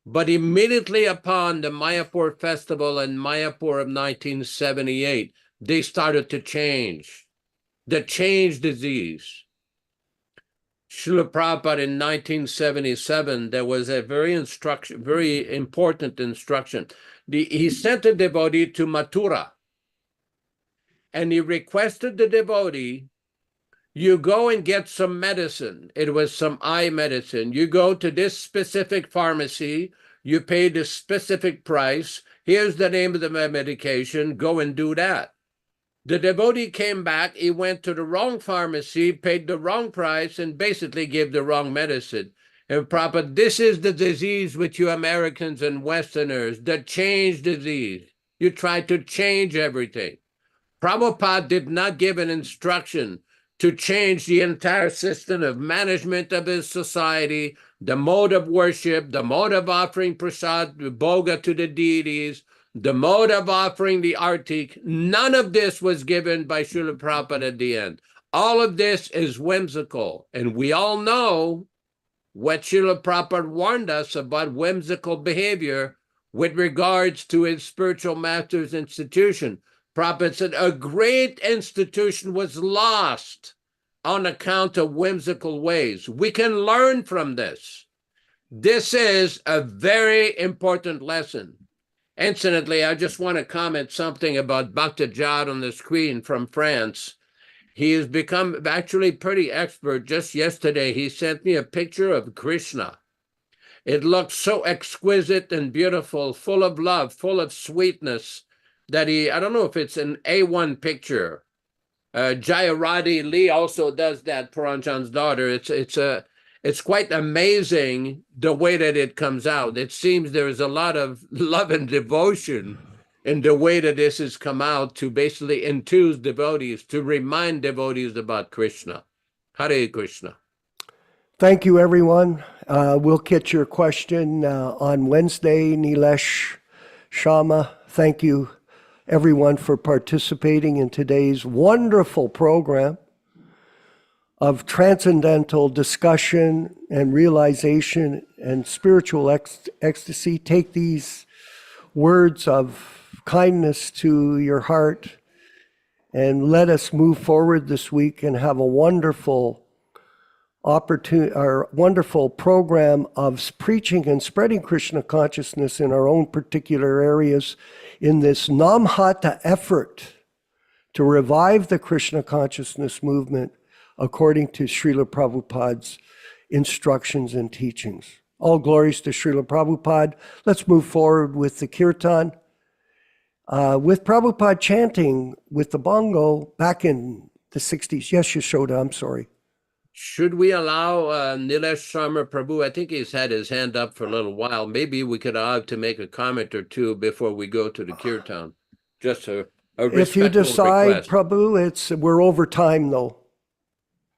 But immediately upon the Mayapur festival in Mayapur of 1978, they started to change. The change disease. Srila Prabhupada in 1977, there was a very important instruction. He sent a devotee to Mathura, and he requested the devotee, you go and get some medicine. It was some eye medicine. You go to this specific pharmacy, you pay the specific price. Here's the name of the medication. Go and do that. The devotee came back. He went to the wrong pharmacy, paid the wrong price, and basically gave the wrong medicine. And Prabhupada, this is the disease with you Americans and Westerners, the change disease. You try to change everything. Prabhupada did not give an instruction to change the entire system of management of his society, the mode of worship, the mode of offering prasad, bhoga to the deities, the mode of offering the artik. None of this was given by Srila Prabhupada at the end. All of this is whimsical. And we all know what Srila Prabhupada warned us about whimsical behavior with regards to his spiritual master's institution. Prabhupada said a great institution was lost on account of whimsical ways. We can learn from this. This is a very important lesson. Incidentally, I just want to comment something about Bhakta Jad on the screen from France. He has become actually pretty expert. Just yesterday, he sent me a picture of Krishna. It looked so exquisite and beautiful, full of love, full of sweetness. that I don't know if it's an A1 picture. Jayarati Lee also does that, Puranjan's daughter. It's quite amazing the way that it comes out. It seems there is a lot of love and devotion in the way that this has come out to basically enthuse devotees, to remind devotees about Krishna. Hare Krishna. Thank you, everyone. We'll get your question on Wednesday, Nilesh Sharma. Thank you, everyone, for participating in today's wonderful program of transcendental discussion and realization and spiritual ecstasy. Take these words of kindness to your heart and let us move forward this week and have a wonderful opportunity, our wonderful program of preaching and spreading Krishna consciousness in our own particular areas in this Namhata effort to revive the Krishna consciousness movement according to Srila Prabhupada's instructions and teachings. All glories to Srila Prabhupada. Let's move forward with the kirtan. With Prabhupada chanting with the bongo back in the 60s. Yes, Yashoda, I'm sorry. Should we allow Nilesh Sharma Prabhu? I think he's had his hand up for a little while. Maybe we could allow him to make a comment or two before we go to the kirtan. Just a If you respectful decide, request. Prabhu, we're over time though.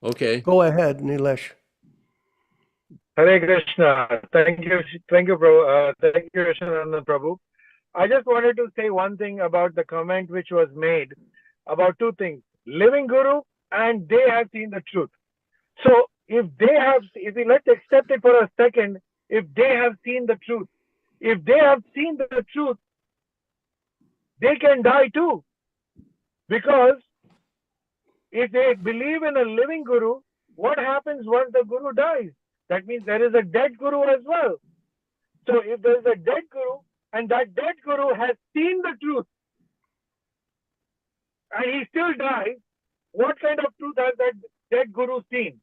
Okay. Go ahead, Nilesh. Hare Krishna. Thank you, Prabhu. Thank you, Krishnananda Prabhu. I just wanted to say one thing about the comment which was made about two things: living Guru and they have seen the truth. So if we let's accept it for a second, if they have seen the truth, if they have seen the truth, they can die too. Because if they believe in a living Guru, what happens once the Guru dies? That means there is a dead Guru as well. So if there is a dead Guru and that dead Guru has seen the truth and he still dies, what kind of truth has that dead Guru seen?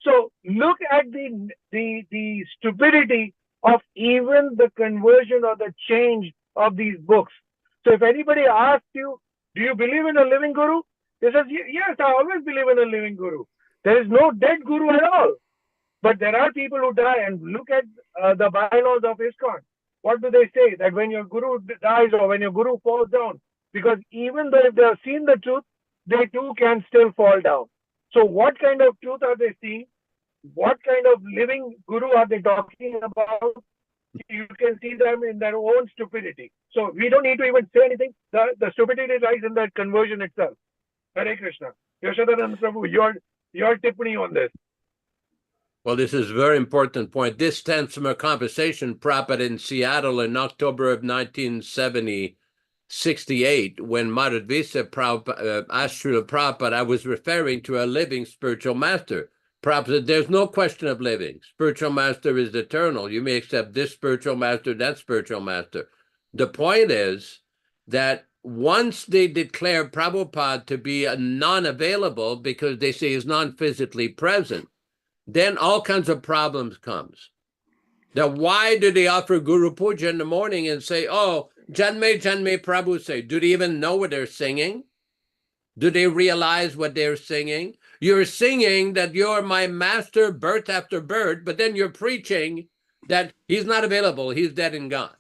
So look at the stupidity of even the conversion or the change of these books. So if anybody asks you, do you believe in a living Guru? He says, yes, I always believe in a living Guru. There is no dead Guru at all. But there are people who die, and look at the bylaws of ISKCON. What do they say? That when your Guru dies or when your Guru falls down, because even though if they have seen the truth, they too can still fall down. So what kind of truth are they seeing? What kind of living Guru are they talking about? You can see them in their own stupidity. So we don't need to even say anything. The stupidity lies in that conversion itself. Hare Krishna. Yashodananda Prabhu, your tippani on this. Well, this is a very important point. This stems from a conversation Prabhupada in Seattle in October of 1968, when Madhvisa asked Srila Prabhupada, I was referring to a living spiritual master. Prabhupada said, there's no question of living. Spiritual master is eternal. You may accept this spiritual master, that spiritual master. The point is that once they declare Prabhupada to be a non-available because they say he's non-physically present, then all kinds of problems comes. Now, why do they offer Guru Puja in the morning and say, oh, Janme Janme Prabhu say? Do they even know what they're singing? Do they realize what they're singing? You're singing that you're my master birth after birth, but then you're preaching that he's not available, he's dead and gone.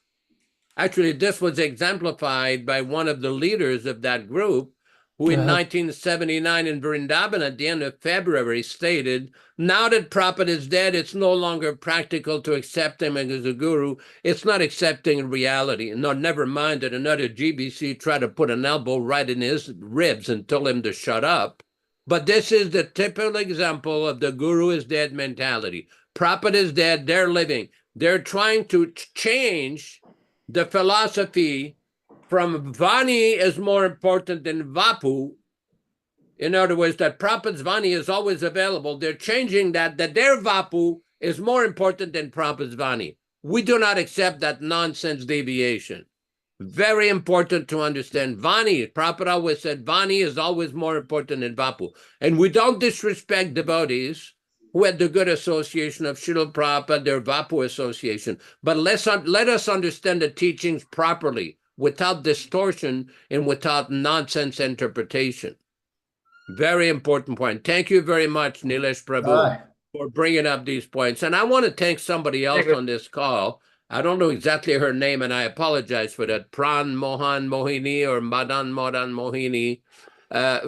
Actually, this was exemplified by one of the leaders of that group, who in 1979 in Vrindavan at the end of February stated, now that Prabhupada is dead, it's no longer practical to accept him as a guru. It's not accepting reality. No, never mind that another GBC tried to put an elbow right in his ribs and told him to shut up. But this is the typical example of the guru is dead mentality. Prabhupada is dead, they're living. They're trying to change the philosophy from Vani is more important than Vapu. In other words, that Prabhupada's Vani is always available. They're changing that their Vapu is more important than Prabhupada's Vani. We do not accept that nonsense deviation. Very important to understand. Vani, Prabhupada always said, Vani is always more important than Vapu. And we don't disrespect devotees who had the good association of Srila Prabhupada, their Vapu association. But let us understand the teachings properly. without distortion and without nonsense interpretation. Very important point. Thank you very much, Nilesh Prabhu, Aye. for bringing up these points. And I want to thank somebody else you. on this call. I don't know exactly her name, and I apologize for that. Pran Mohan Mohini or Madan Mohan Mohini,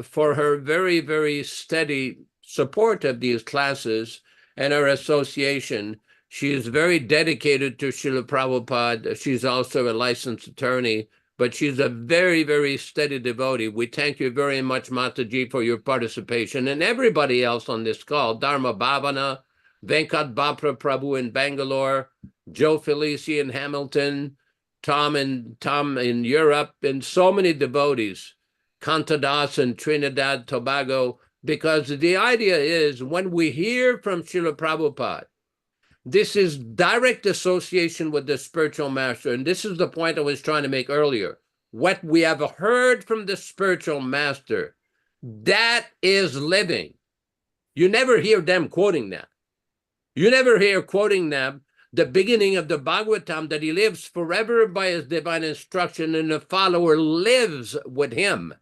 for her very, very steady support of these classes and her association. She is very dedicated to Srila Prabhupada. She's also a licensed attorney, but she's a very, very steady devotee. We thank you very much, Mataji, for your participation, and everybody else on this call. Dharma Bhavana, Venkat Bapra Prabhu in Bangalore, Joe Felici in Hamilton, Tom in Europe, and so many devotees, Kantadas in Trinidad, Tobago, because the idea is when we hear from Srila Prabhupada, this is direct association with the spiritual master. And this is the point I was trying to make earlier. What we have heard from the spiritual master, that is living. You never hear them quoting that. You never hear quoting them the beginning of the Bhagavatam, that he lives forever by his divine instruction and the follower lives with him.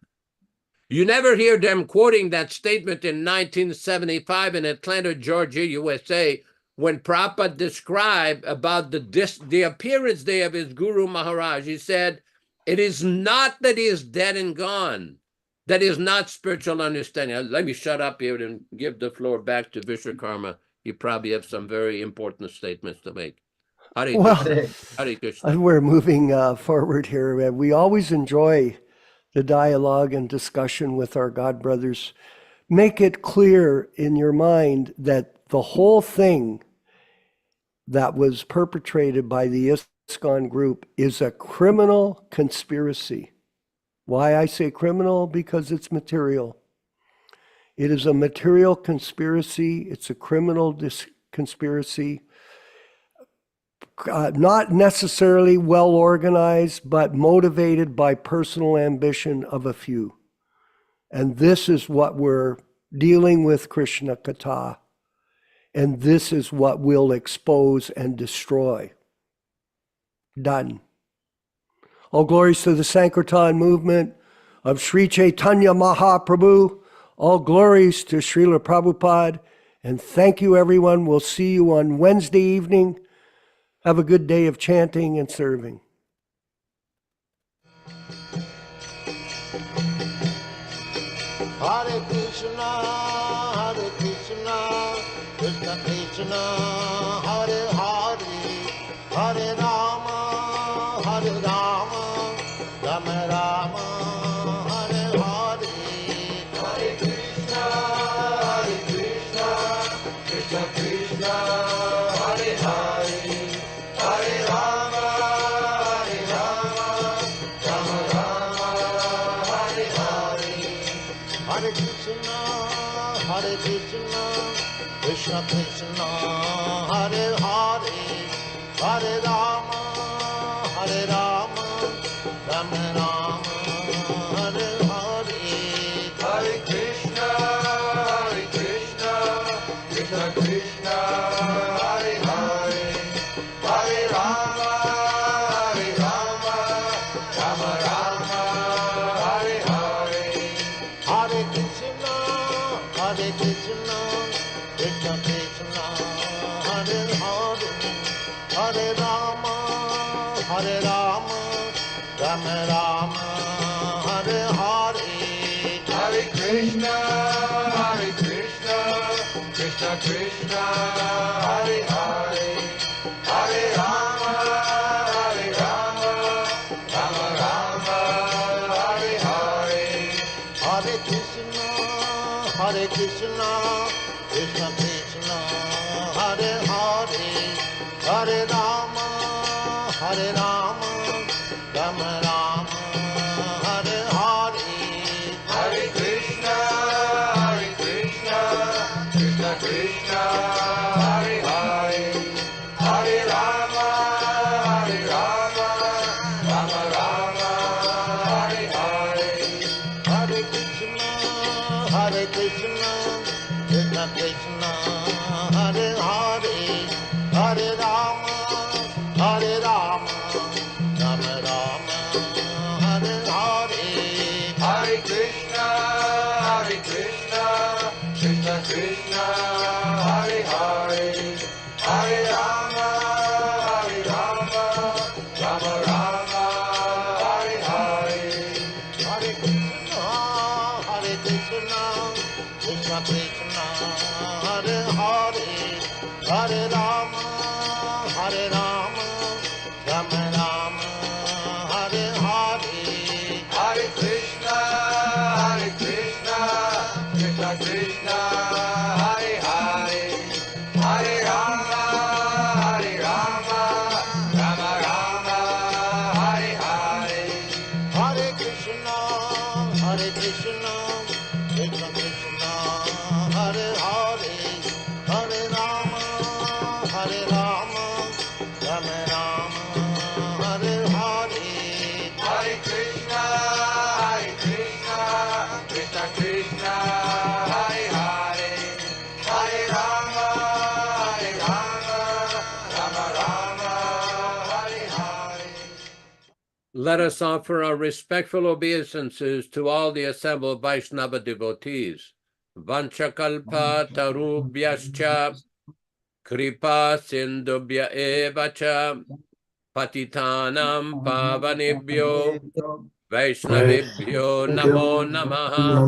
You never hear them quoting that statement in 1975 in Atlanta, Georgia, USA, when Prabhupada described about the appearance day of his Guru Maharaj. He said, it is not that he is dead and gone. That is not spiritual understanding. Let me shut up here and give the floor back to Vishwakarma. You probably have some very important statements to make. Hare Well, Krishna. Hare Krishna. We're moving forward here. We always enjoy the dialogue and discussion with our God brothers. Make it clear in your mind that the whole thing that was perpetrated by the ISKCON group is a criminal conspiracy. Why I say criminal? Because it's material. It is a material conspiracy. It's a criminal conspiracy. Not necessarily well organized, but motivated by personal ambition of a few. And this is what we're dealing with, Krishna Katha. And this is what we'll expose and destroy. Done. All glories to the Sankirtan movement of Sri Chaitanya Mahaprabhu. All glories to Srila Prabhupada. And thank you, everyone. We'll see you on Wednesday evening. Have a good day of chanting and serving. Hare Krishna, Krishna Krishna, Hare Hare, Hare Rama, Rama Rama, Hare Hare. Hare Krishna, Krishna Krishna, Hare Hare, Hare Rama, Rama Rama, Hare Hare. Hare Krishna, Krishna Krishna, Hare Hare, Hare Rama, Rama Rama, Hare Hare. Hare Krishna, Krishna Krishna, Hare Hare, Hare Rama, Rama Rama, Hare Hare. Hare Krishna, Krishna Krishna, Hare Hare, Hare Rama, Rama Rama, Hare Hare. Hare Krishna, Krishna Krishna, Hare Hare, Hare Rama, Rama Rama, Hare Hare. Hare Krishna, Krishna Krishna, Hare Hare, Hare Rama, Rama Rama, Hare Hare. Hare Krishna, Krishna Krishna, Hare Hare, Hare Rama, Rama Rama, Hare Hare. Hare Krishna, Krishna Krishna, Hare Hare, Hare Rama, Rama Rama, Krishna, Hare Hare, Hare Rama, Rama Rama, Hare Hare, Hare Krishna, Krishna Krishna, Hare Hare, Hare Rama, Rama Rama, Hare Hare, Hare Krishna, Krishna Krishna, Hare Hare, Hare Rama, Rama Rama, Hare Hare, Hare Krishna, Krishna Krishna, Hare Hare, Hare Rama, Rama Rama, Hare Hare, Hare Krishna, Krishna Krishna, Hare Hare, Hare Rama, Rama Rama, Hare Hare. Let us offer our respectful obeisances to all the assembled Vaishnava devotees. Vanchakalpa tarubhyascha kripa sindubhya evacha patitanam pavanebhyo Vaishnavibhyo namo namaha.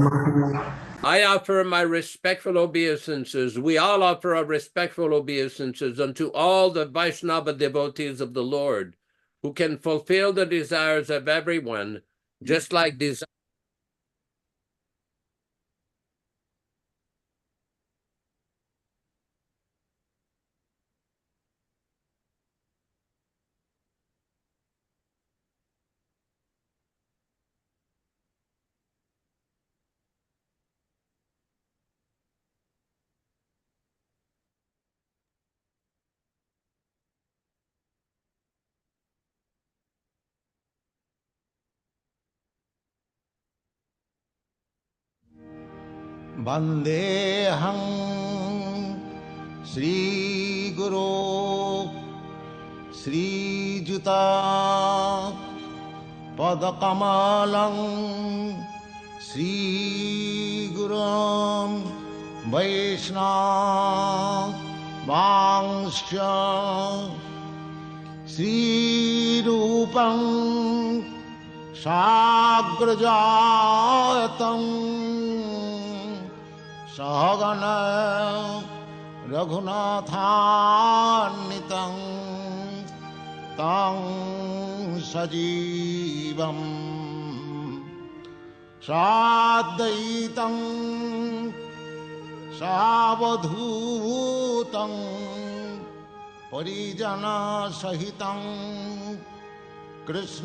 I offer my respectful obeisances. We all offer our respectful obeisances unto all the Vaishnava devotees of the Lord, who can fulfill the desires of everyone, just like desire. Vandeham Sri Guru Sri Juta Padakamalam Sri Gurum Vaishnava Vangsha Sri Rupam Sagrajatam Sahagana Raghunathannitam Tang Sajivam Sadaitam Savadhutam Parijana Sahitam Krishna